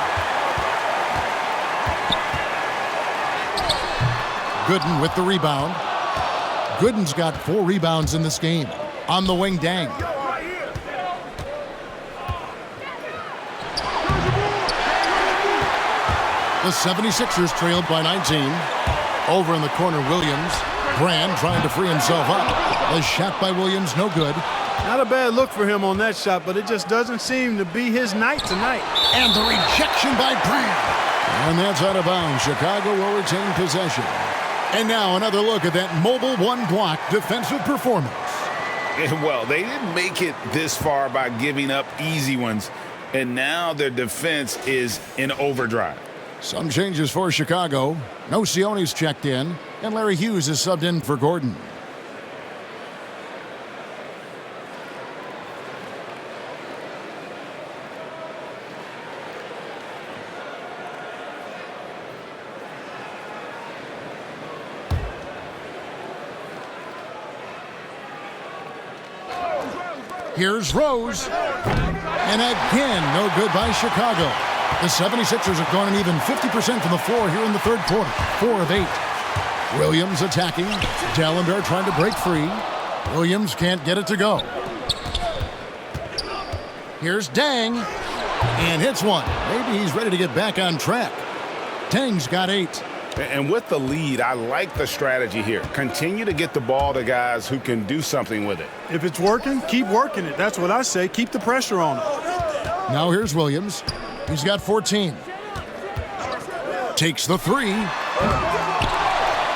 Gooden with the rebound. Gooden's got 4 rebounds in this game. On the wing, Dang. The 76ers trailed by 19. Over in the corner, Williams. Brand trying to free himself up. The shot by Williams, no good. Not a bad look for him on that shot, but it just doesn't seem to be his night tonight. And the rejection by Brand. And that's out of bounds. Chicago will retain possession. And now another look at that mobile one-block defensive performance. And well, they didn't make it this far by giving up easy ones. And now their defense is in overdrive. Some changes for Chicago. Nocione's checked in, and Larry Hughes is subbed in for Gordon. Here's Rose. And again, no good by Chicago. The 76ers have gone an even 50% from the floor here in the third quarter. 4 of 8. Williams attacking. Dallenberg trying to break free. Williams can't get it to go. Here's Dang. And hits one. Maybe he's ready to get back on track. Dang's got 8. And with the lead, I like the strategy here. Continue to get the ball to guys who can do something with it. If it's working, keep working it. That's what I say. Keep the pressure on it. Now here's Williams. He's got 14. Takes the 3.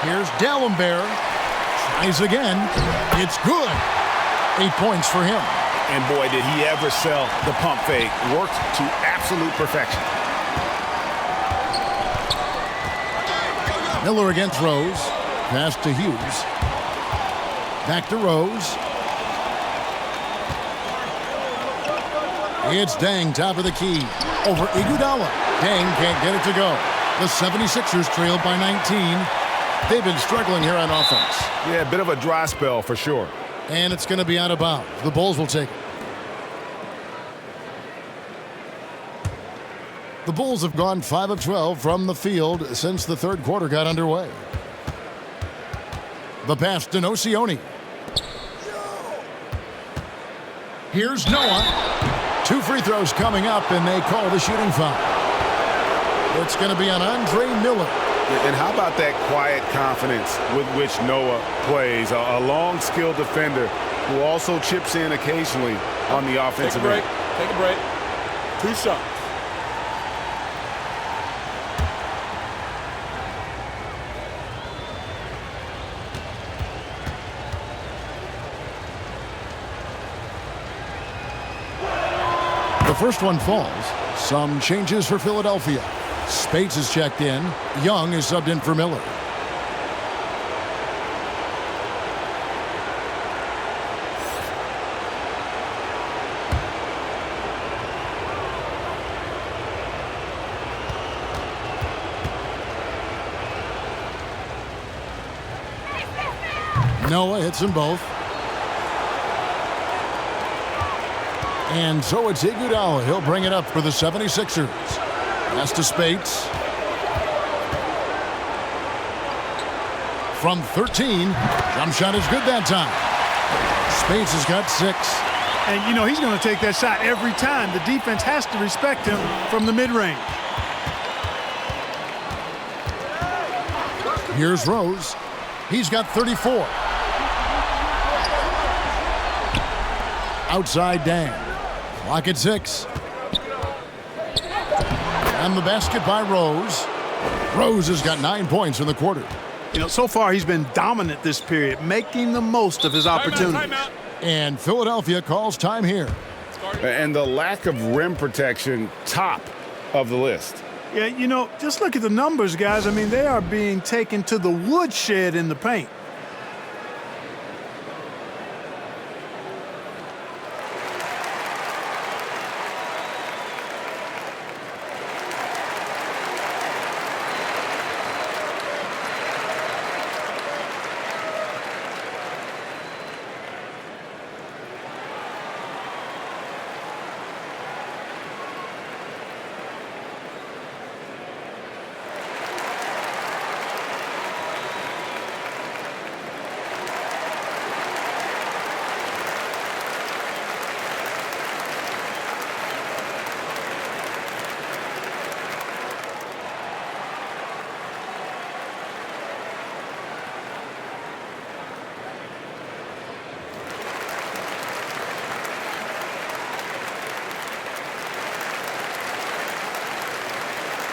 Here's Dallenberg. Tries again. It's good. 8 points for him. And boy, did he ever sell the pump fake. Worked to absolute perfection. Miller against Rose. Pass to Hughes. Back to Rose. It's Dang, top of the key. Over Iguodala. Dang can't get it to go. The 76ers trailed by 19. They've been struggling here on offense. Yeah, a bit of a dry spell for sure. And it's going to be out of bounds. The Bulls will take it. The Bulls have gone 5 of 12 from the field since the third quarter got underway. The pass to Nocione. Here's Noah. 2 free throws coming up, and they call the shooting foul. It's going to be on Andre Miller. And how about that quiet confidence with which Noah plays? A long, skilled defender who also chips in occasionally on the offensive end. Take a break. 2 shots. The first one falls. Some changes for Philadelphia. Spates is checked in. Young is subbed in for Miller. Noah hits them both. And so it's Iguodala. He'll bring it up for the 76ers. Pass to Spates. From 13. Jump shot is good that time. Spates has got 6. And, you know, he's going to take that shot every time. The defense has to respect him from the mid-range. Here's Rose. He's got 34. Outside Dang. Clock at 6. And the basket by Rose. Rose has got 9 points in the quarter. You know, so far he's been dominant this period, making the most of his opportunities. Timeout. And Philadelphia calls time here. And the lack of rim protection, top of the list. Yeah, you know, just look at the numbers, guys. I mean, they are being taken to the woodshed in the paint.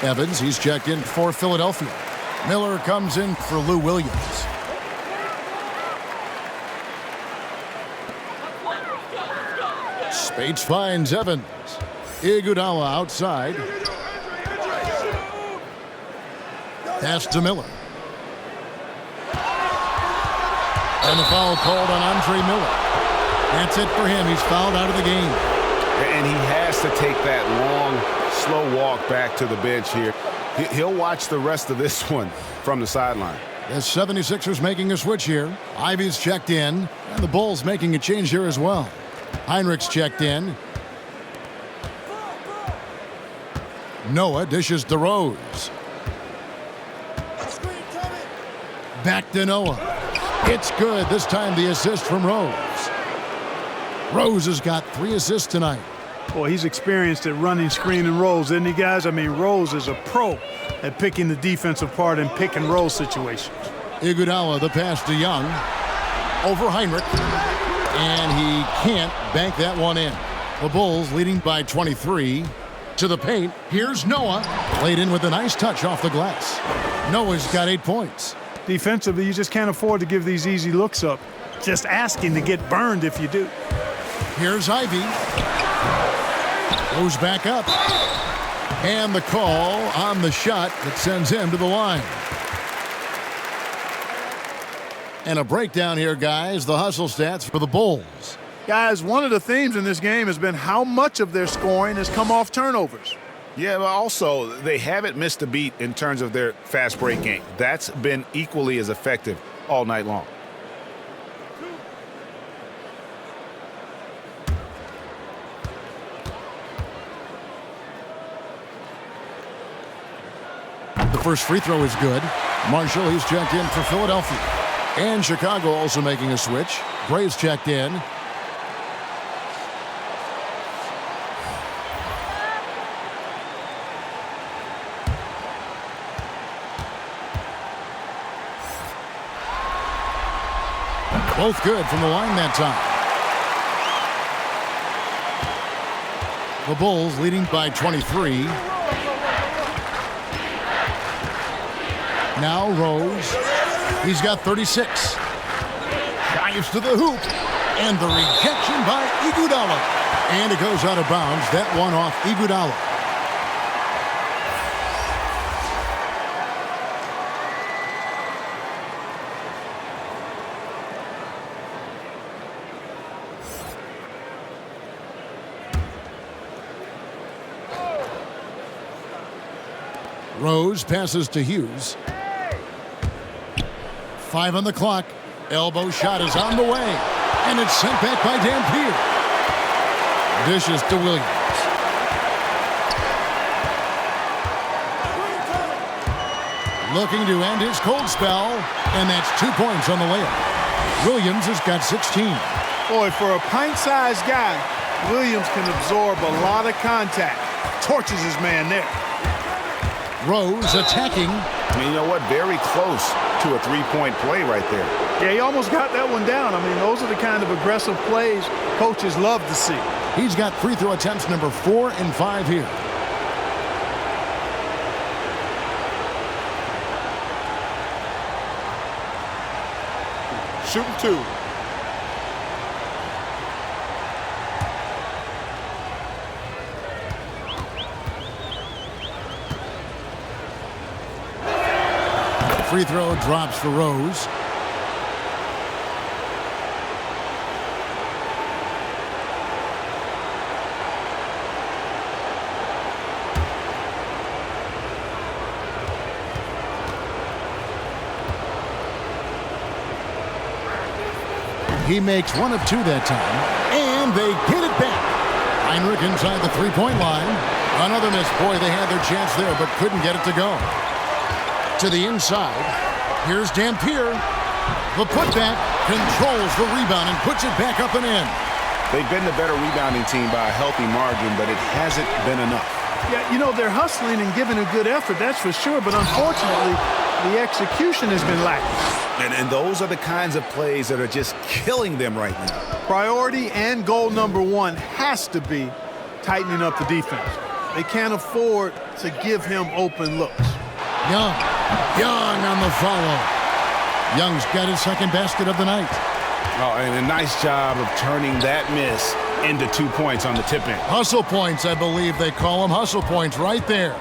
Evans, he's checked in for Philadelphia. Miller comes in for Lou Williams. Spates finds Evans. Iguodala outside. Pass to Miller. And the foul called on Andre Miller. That's it for him. He's fouled out of the game. And he has to take that long, slow walk back to the bench here. He'll watch the rest of this one from the sideline. The 76ers making a switch here. Ivy's checked in, and the Bulls making a change here as well. Heinrich's checked in. Noah dishes to Rose. Back to Noah. It's good. This time the assist from Rose. Rose has got 3 assists tonight. Boy, he's experienced at running screen and rolls, isn't he, guys? I mean, Rose is a pro at picking the defensive part in pick and roll situations. Iguodala, the pass to Young. Over Heinrich. And he can't bank that one in. The Bulls leading by 23. To the paint. Here's Noah. Laid in with a nice touch off the glass. Noah's got 8 points. Defensively, you just can't afford to give these easy looks up. Just asking to get burned if you do. Here's Ivy. Goes back up. And the call on the shot that sends him to the line. And a breakdown here, guys. The hustle stats for the Bulls. Guys, one of the themes in this game has been how much of their scoring has come off turnovers. Yeah, but also they haven't missed a beat in terms of their fast break game. That's been equally as effective all night long. The first free throw is good. Marshall, he's checked in for Philadelphia. And Chicago also making a switch. Gray's checked in. Both good from the line that time. The Bulls leading by 23. Now Rose. He's got 36. Dives to the hoop. And the rejection by Iguodala. And it goes out of bounds. That one off Iguodala. Rose passes to Hughes. 5 on the clock. Elbow shot is on the way. And it's sent back by Dampier. Dishes to Williams. Looking to end his cold spell. And that's 2 points on the layup. Williams has got 16. Boy, for a pint-sized guy, Williams can absorb a lot of contact. Torches his man there. Rose attacking. I mean, you know what? Very close to a three-point play right there. Yeah, he almost got that one down. I mean, those are the kind of aggressive plays coaches love to see. He's got free throw attempts number 4 and 5 here. Shooting 2. Free throw drops for Rose. He makes 1 of 2 that time, and they get it back. Heinrich inside the three-point line. Another miss. Boy, they had their chance there, but couldn't get it to go. To the inside. Here's Dampier. The putback controls the rebound and puts it back up and in. They've been the better rebounding team by a healthy margin, but it hasn't been enough. Yeah, you know, they're hustling and giving a good effort, that's for sure, but unfortunately, the execution has been lacking. And those are the kinds of plays that are just killing them right now. Priority and goal number 1 has to be tightening up the defense. They can't afford to give him open looks. Young on the follow. Young's got his second basket of the night. Oh, and a nice job of turning that miss into 2 points on the tip-in. Hustle points, I believe they call them. Hustle points right there.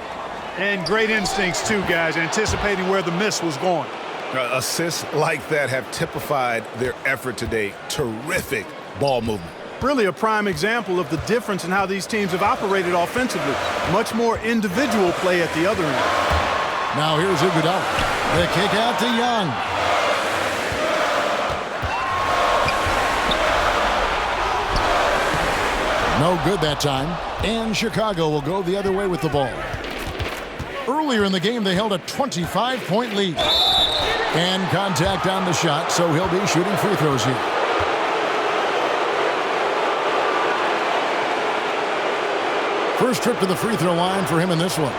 And great instincts, too, guys, anticipating where the miss was going. Assists like that have typified their effort today. Terrific ball movement. Really a prime example of the difference in how these teams have operated offensively. Much more individual play at the other end. Now here's Iguodala. The kick out to Young. No good that time. And Chicago will go the other way with the ball. Earlier in the game, they held a 25-point lead. And contact on the shot, so he'll be shooting free throws here. First trip to the free throw line for him in this one.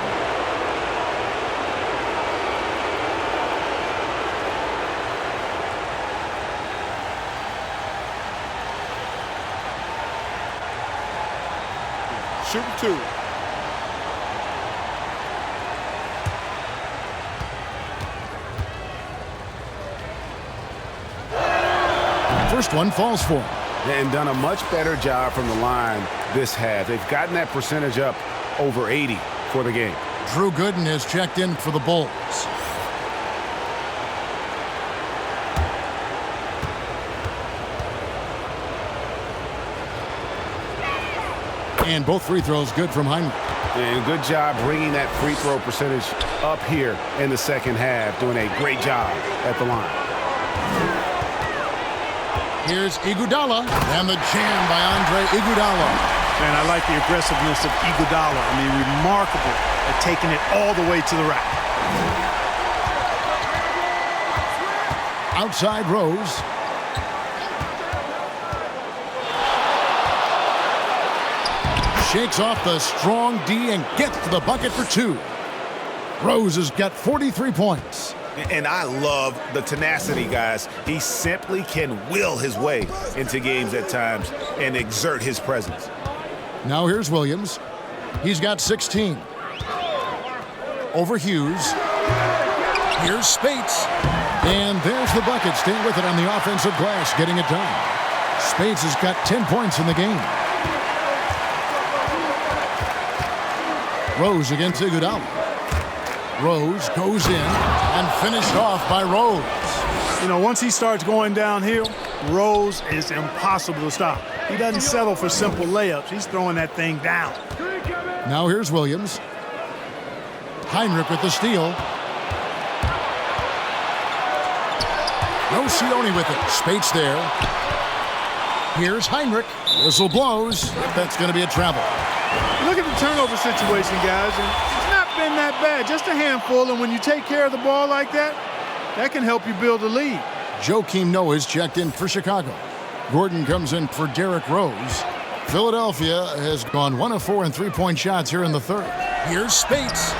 Shooting 2. First one falls for him. And done a much better job from the line this half. They've gotten that percentage up over 80 for the game. Drew Gooden has checked in for the Bulls. And both free throws good from Heinrich. And good job bringing that free throw percentage up here in the second half. Doing a great job at the line. Here's Iguodala, and the jam by Andre Iguodala. Man, I like the aggressiveness of Iguodala. I mean, remarkable at taking it all the way to the rack. Outside Rose. Shakes off the strong D and gets to the bucket for 2. Rose has got 43 points. And I love the tenacity, guys. He simply can will his way into games at times and exert his presence. Now here's Williams. He's got 16. Over Hughes. Here's Spates. And there's the bucket. Staying with it on the offensive glass, getting it done. Spates has got 10 points in the game. Rose against Iguodala. Rose goes in and finished off by Rose. You know, once he starts going downhill, Rose is impossible to stop. He doesn't settle for simple layups. He's throwing that thing down. Now here's Williams. Heinrich with the steal. No Sione with it. Spates there. Here's Heinrich. Whistle blows. That's going to be a travel. Look at the turnover situation, guys. And it's not been that bad. Just a handful. And when you take care of the ball like that, that can help you build a lead. Joakim Noah's checked in for Chicago. Gordon comes in for Derrick Rose. Philadelphia has gone 1 of 4 in three-point shots here in the third. Here's Spates.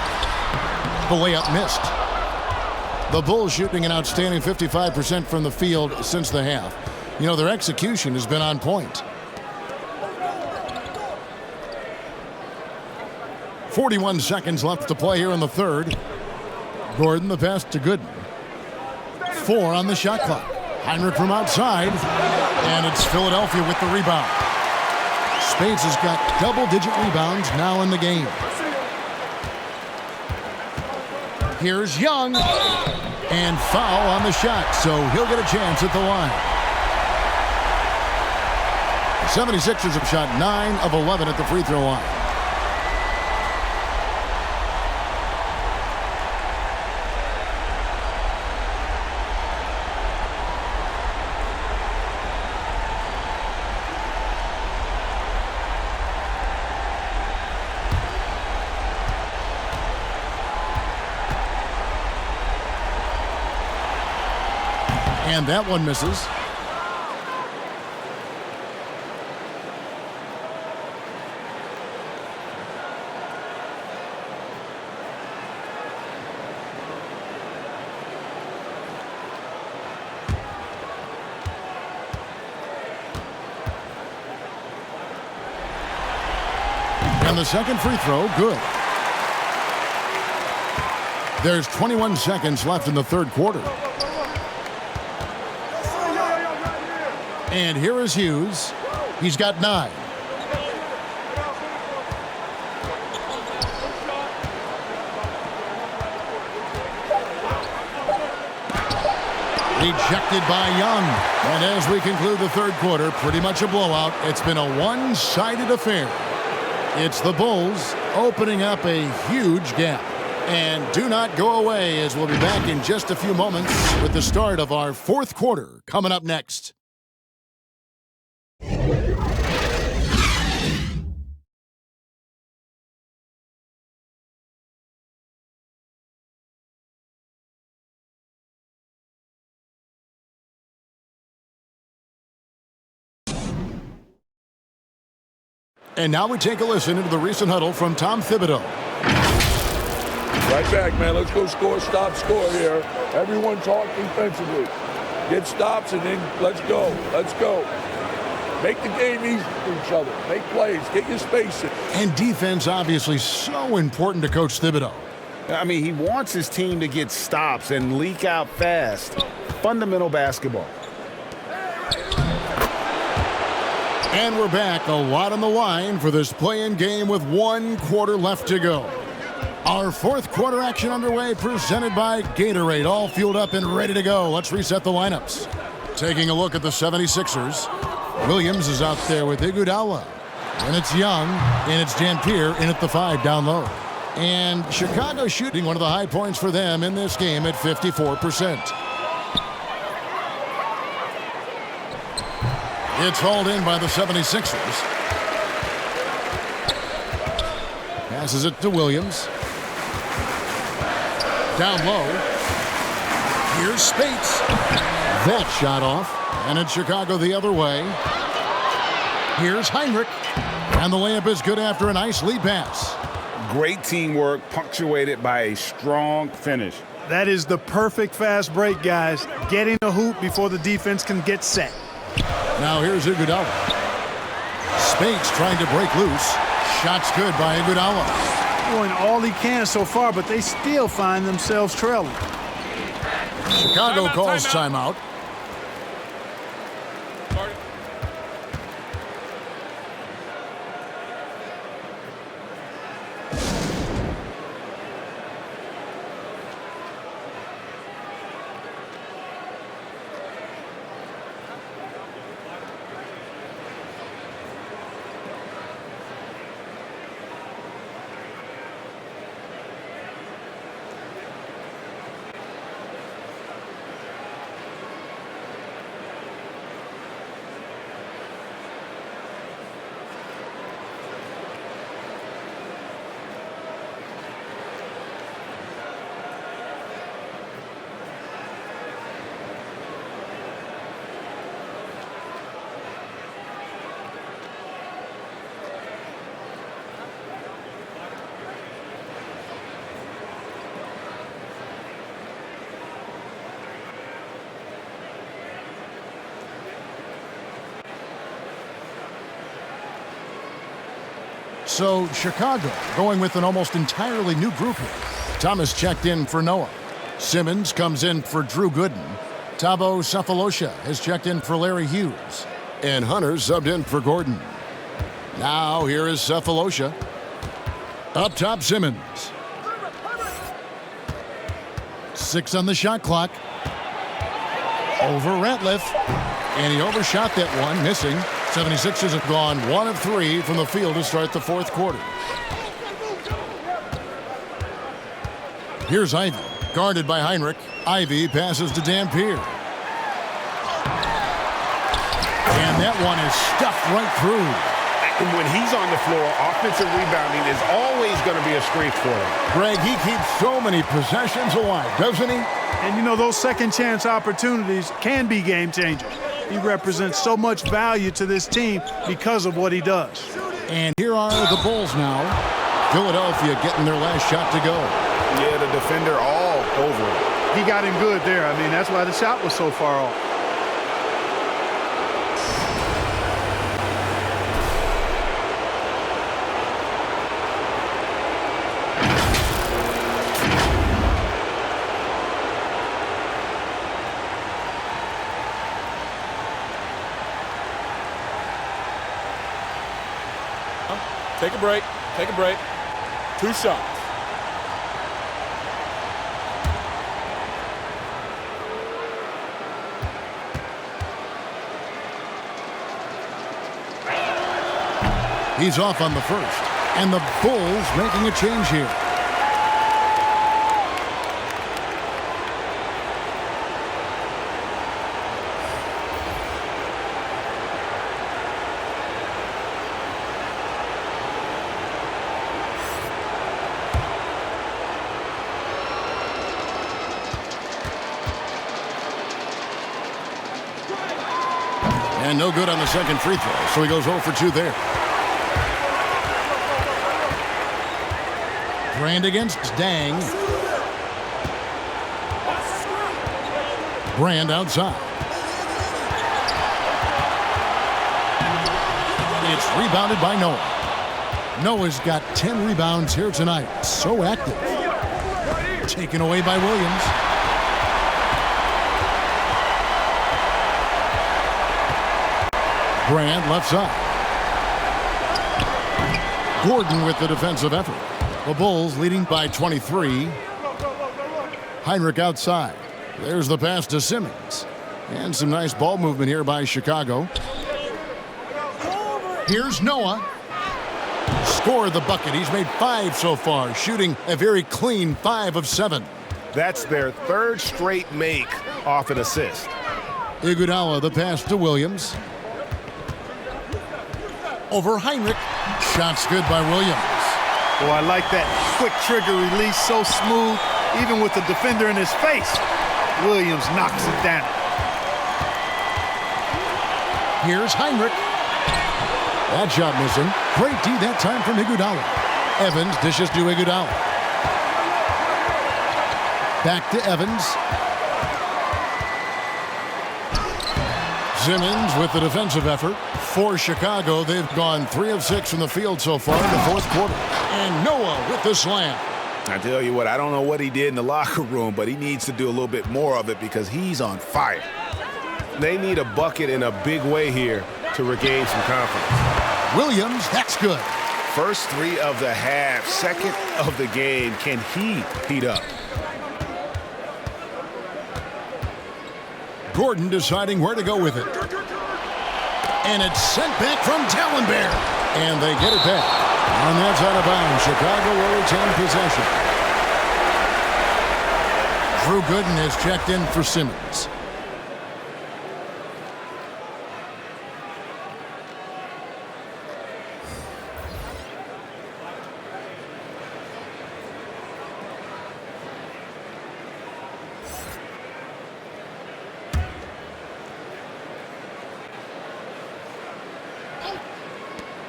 The layup missed. The Bulls shooting an outstanding 55% from the field since the half. You know, their execution has been on point. 41 seconds left to play here in the third. Gordon the pass to Gooden. 4 on the shot clock. Heinrich from outside. And it's Philadelphia with the rebound. Spates has got double-digit rebounds now in the game. Here's Young. And foul on the shot, so he'll get a chance at the line. The 76ers have shot 9 of 11 at the free throw line. And that one misses. And the second free throw, good. There's 21 seconds left in the third quarter. And here is Hughes. He's got 9. Rejected by Young. And as we conclude the third quarter, pretty much a blowout. It's been a one-sided affair. It's the Bulls opening up a huge gap. And do not go away, as we'll be back in just a few moments with the start of our fourth quarter coming up next. And now we take a listen into the recent huddle from Tom Thibodeau. Right back, man. Let's go score, stop, score here. Everyone talk defensively. Get stops and then let's go. Let's go. Make the game easy for each other. Make plays. Get your space in. And defense obviously so important to Coach Thibodeau. I mean, he wants his team to get stops and leak out fast. Fundamental basketball. And we're back. A lot on the line for this play-in game with 1 quarter left to go. Our fourth quarter action underway, presented by Gatorade, all fueled up and ready to go. Let's reset the lineups. Taking a look at the 76ers. Williams is out there with Iguodala. And it's Young, and it's Dampier in at the 5 down low. And Chicago shooting one of the high points for them in this game at 54%. It's hauled in by the 76ers. Passes it to Williams. Down low. Here's Spates. That shot off. And it's Chicago the other way. Here's Heinrich. And the layup is good after a nice lead pass. Great teamwork, punctuated by a strong finish. That is the perfect fast break, guys. Getting a hoop before the defense can get set. Now here's Iguodala. Spates trying to break loose. Shot's good by Iguodala. Doing all he can so far, but they still find themselves trailing. Chicago calls timeout. So Chicago going with an almost entirely new group here. Thomas checked in for Noah. Simmons comes in for Drew Gooden. Thabo Sefolosha has checked in for Larry Hughes. And Hunter subbed in for Gordon. Now here is Sefolosha. Up top, Simmons. 6 on the shot clock. Over Ratliff. And he overshot that one, missing. 76ers have gone 1 of 3 from the field to start the fourth quarter. Here's Ivy, guarded by Heinrich. Ivy passes to Dampier. And that one is stuffed right through. When he's on the floor, offensive rebounding is always going to be a strength for him. Greg, he keeps so many possessions alive, doesn't he? And you know, those second chance opportunities can be game changers. He represents so much value to this team because of what he does. And here are the Bulls now. Philadelphia getting their last shot to go. Yeah, the defender all over it. He got him good there. I mean, that's why the shot was so far off. Take a break. Take a break. 2 shots. He's off on the first. And the Bulls making a change here. And no good on the second free throw, so he goes 0 for 2 there. Brand against Dang. Brand outside. It's rebounded by Noah. Noah's got 10 rebounds here tonight. So active. Taken away by Williams. Brand left side. Gordon with the defensive effort. The Bulls leading by 23. Heinrich outside. There's the pass to Simmons. And some nice ball movement here by Chicago. Here's Noah. Scored the bucket. He's made 5 so far, shooting a very clean 5 of 7. That's their 3rd straight make off an assist. Iguodala the pass to Williams. Over Heinrich. Shots good by Williams. Oh, I like that quick trigger release, so smooth, even with the defender in his face. Williams knocks it down. Here's Heinrich. That shot missing. Great D that time from Iguodala. Evans dishes to Iguodala. Back to Evans. Simmons with the defensive effort. For Chicago, they've gone 3 of 6 from the field so far in the 4th quarter. And Noah with the slam. I tell you what, I don't know what he did in the locker room, but he needs to do a little bit more of it because he's on fire. They need a bucket in a big way here to regain some confidence. Williams, that's good. First 3 of the half, 2nd of the game. Can he heat up? Gordon deciding where to go with it. And it's sent back from Tallenbear. And they get it back. And that's out of bounds. Chicago will retain possession. Drew Gooden has checked in for Simmons.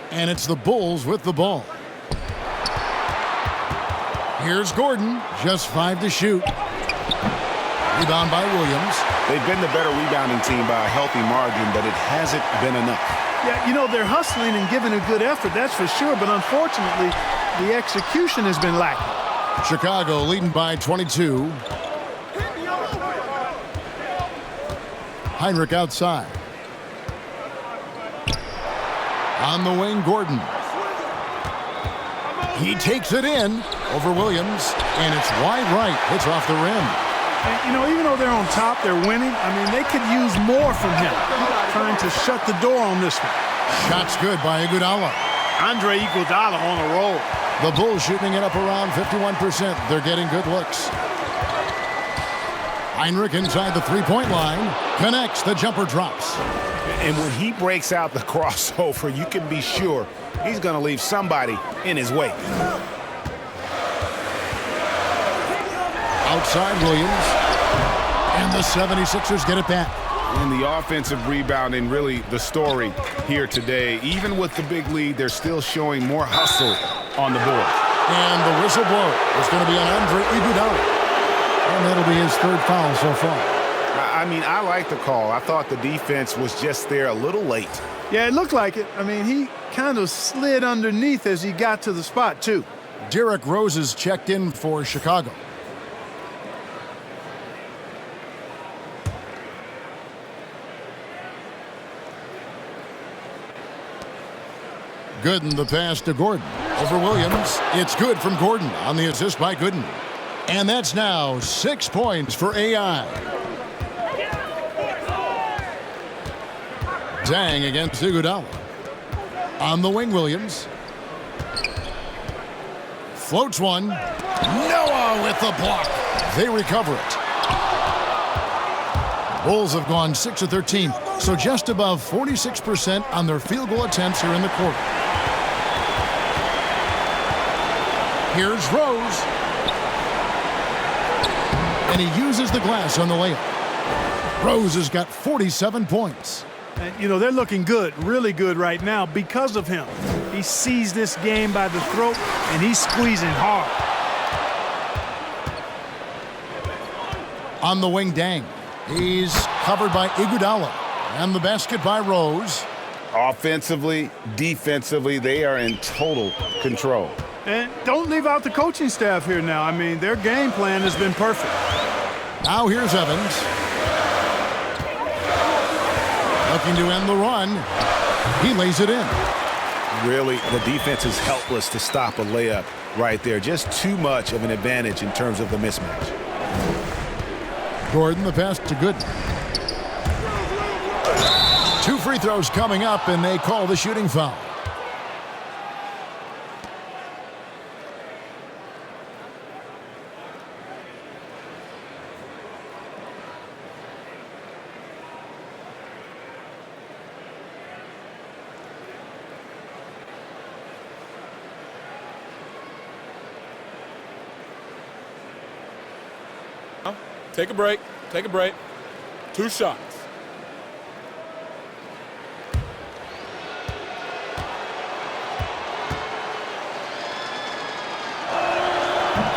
And it's the Bulls with the ball. Here's Gordon, just 5 to shoot. Rebound by Williams. They've been the better rebounding team by a healthy margin, but it hasn't been enough. Yeah, you know, they're hustling and giving a good effort, that's for sure, but unfortunately, the execution has been lacking. Chicago leading by 22. Heinrich outside. On the wing, Gordon. He takes it in over Williams, and it's wide right. It's off the rim. And, you know, even though they're on top, they're winning. I mean, they could use more from him. Trying to shut the door on this one. Shots good by Iguodala. Andre Iguodala on a roll. The Bulls shooting it up around 51%. They're getting good looks. Heinrich inside the three-point line. Connects. The jumper drops. And when he breaks out the crossover, you can be sure he's going to leave somebody in his wake. Outside Williams. And the 76ers get it back. And the offensive rebounding, really the story here today. Even with the big lead, they're still showing more hustle on the board. And the whistle blow is going to be on Andre Iguodala. And that'll be his 3rd foul so far. I mean, I like the call. I thought the defense was just there a little late. Yeah, it looked like it. I mean, he kind of slid underneath as he got to the spot, too. Derrick Rose is checked in for Chicago. Gooden, the pass to Gordon. Over Williams. It's good from Gordon on the assist by Gooden. And that's now 6 points for AI. Dang against Iguodala. On the wing, Williams. Floats one. Noah with the block. They recover it. Bulls have gone 6 of 13, so just above 46% on their field goal attempts here in the quarter. Here's Rose. And he uses the glass on the layup. Rose has got 47 points. And, you know, they're looking good, really good right now because of him. He sees this game by the throat, and he's squeezing hard. On the wing, Dang. He's covered by Iguodala. And the basket by Rose. Offensively, defensively, they are in total control. And don't leave out the coaching staff here now. I mean, their game plan has been perfect. Now here's Evans. Looking to end the run. He lays it in. Really, the defense is helpless to stop a layup right there. Just too much of an advantage in terms of the mismatch. Gordon, the pass to Gooden. 2 free throws coming up, and they call the shooting foul. Take a break. Take a break. 2 shots.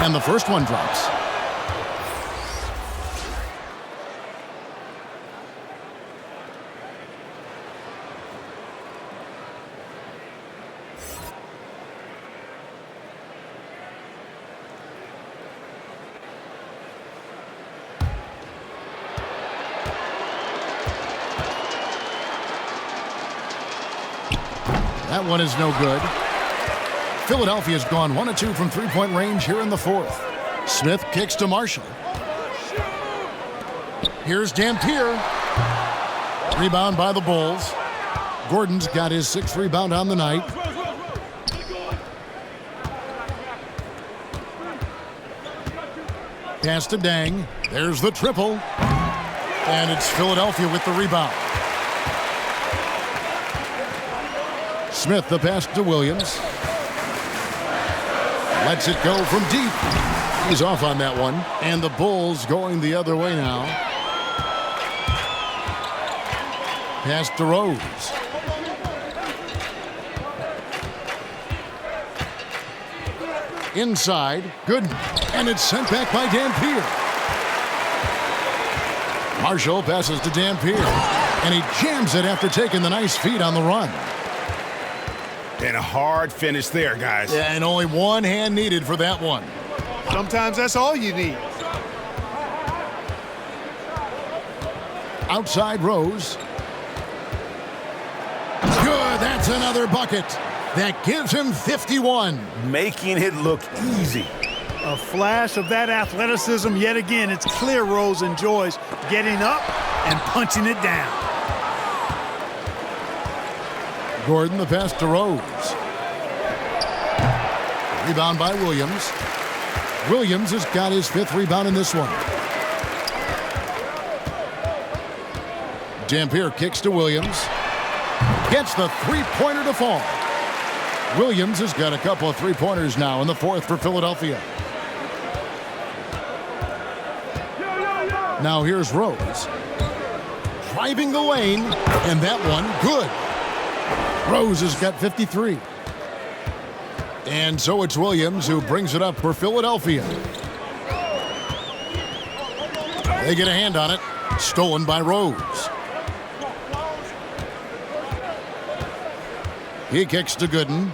And the first one drops. That one is no good. Philadelphia's gone 1 of 2 from three-point range here in the fourth. Smith kicks to Marshall. Here's Dampier. Rebound by the Bulls. Gordon's got his 6th rebound on the night. Pass to Dang. There's the triple. And it's Philadelphia with the rebound. Smith, the pass to Williams. Lets it go from deep. He's off on that one. And the Bulls going the other way now. Pass to Rose. Inside, good. And it's sent back by Dampier. Marshall passes to Dampier. And he jams it after taking the nice feed on the run. And a hard finish there, guys. Yeah, and only one hand needed for that one. Sometimes that's all you need. Outside Rose. Good, that's another bucket. That gives him 51. Making it look easy. A flash of that athleticism yet again. It's clear Rose enjoys getting up and punching it down. Gordon, the pass to Rose. Rebound by Williams. Williams has got his 5th rebound in this one. Dampier kicks to Williams. Gets the three-pointer to fall. Williams has got a couple of three-pointers now in the 4th for Philadelphia. Now here's Rose. Driving the lane, and that one good. Rose has got 53. And so it's Williams who brings it up for Philadelphia. They get a hand on it. Stolen by Rose. He kicks to Gooden.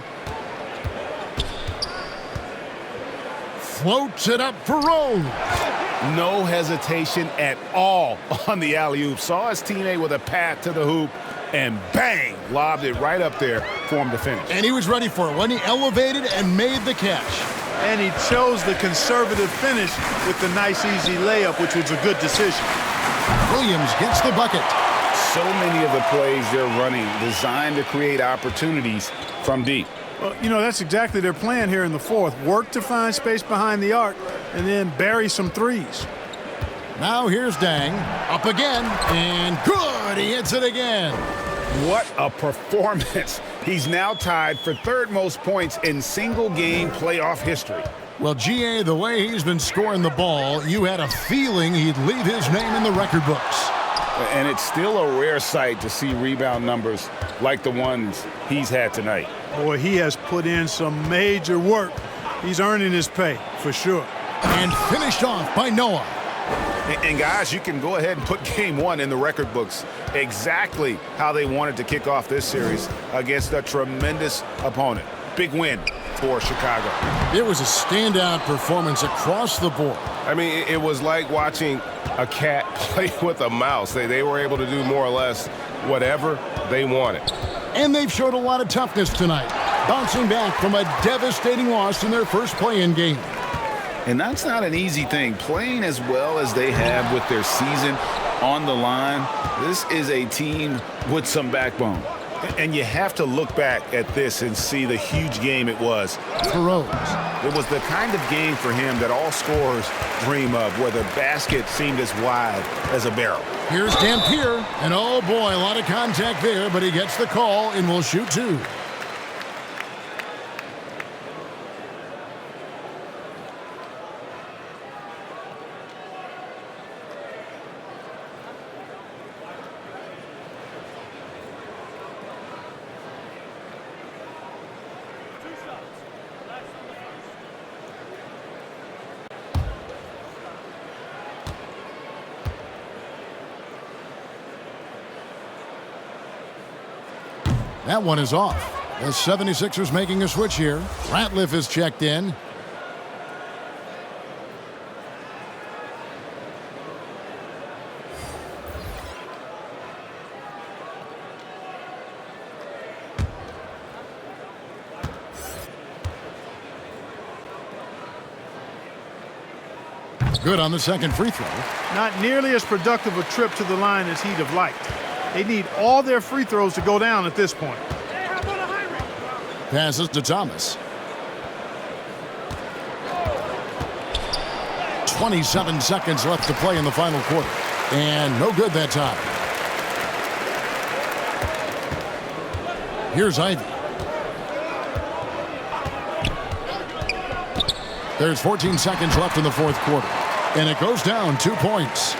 Floats it up for Rose. No hesitation at all on the alley-oop. Saw his teammate with a path to the hoop, and bang, lobbed it right up there for him to finish. And he was ready for it when he elevated and made the catch. And he chose the conservative finish with the nice, easy layup, which was a good decision. Williams gets the bucket. So many of the plays they're running designed to create opportunities from deep. Well, you know, that's exactly their plan here in the fourth. Work to find space behind the arc and then bury some threes. Now here's Dang. Up again. And good. He hits it again. What a performance. He's now tied for third most points in single-game playoff history. Well, GA, the way he's been scoring the ball, you had a feeling he'd leave his name in the record books. And it's still a rare sight to see rebound numbers like the ones he's had tonight. Boy, he has put in some major work. He's earning his pay, for sure. And finished off by Noah. And guys, you can go ahead and put game one in the record books exactly how they wanted to kick off this series against a tremendous opponent. Big win for Chicago. It was a standout performance across the board. I mean, it was like watching a cat play with a mouse. They were able to do more or less whatever they wanted. And they've showed a lot of toughness tonight, bouncing back from a devastating loss in their first play-in game. And that's not an easy thing. Playing as well as they have with their season on the line, this is a team with some backbone. And you have to look back at this and see the huge game it was. For Rose. It was the kind of game for him that all scorers dream of, where the basket seemed as wide as a barrel. Here's Dampier, and oh boy, a lot of contact there, but he gets the call and will shoot two. That one is off. The 76ers making a switch here. Ratliff is checked in. Good on the second free throw. Not nearly as productive a trip to the line as he'd have liked. They need all their free throws to go down at this point. Passes to Thomas. 27 seconds left to play in the final quarter. And no good that time. Here's Ivy. There's 14 seconds left in the fourth quarter. And it goes down 2 points.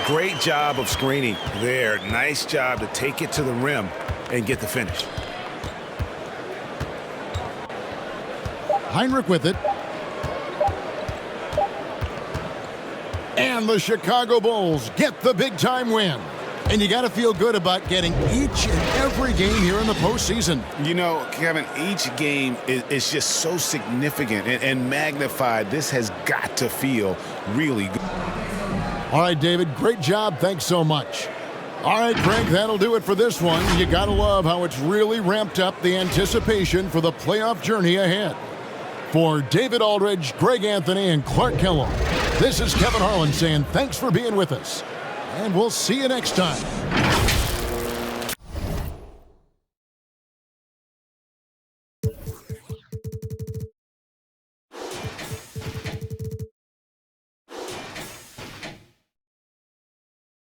Great job of screening there. Nice job to take it to the rim and get the finish. Heinrich with it. And the Chicago Bulls get the big-time win. And you got to feel good about getting each and every game here in the postseason. You know, Kevin, each game is just so significant and magnified. This has got to feel really good. All right, David, great job. Thanks so much. All right, Greg, that'll do it for this one. You got to love how it's really ramped up the anticipation for the playoff journey ahead. For David Aldridge, Greg Anthony, and Clark Kellogg, this is Kevin Harlan saying thanks for being with us. And we'll see you next time.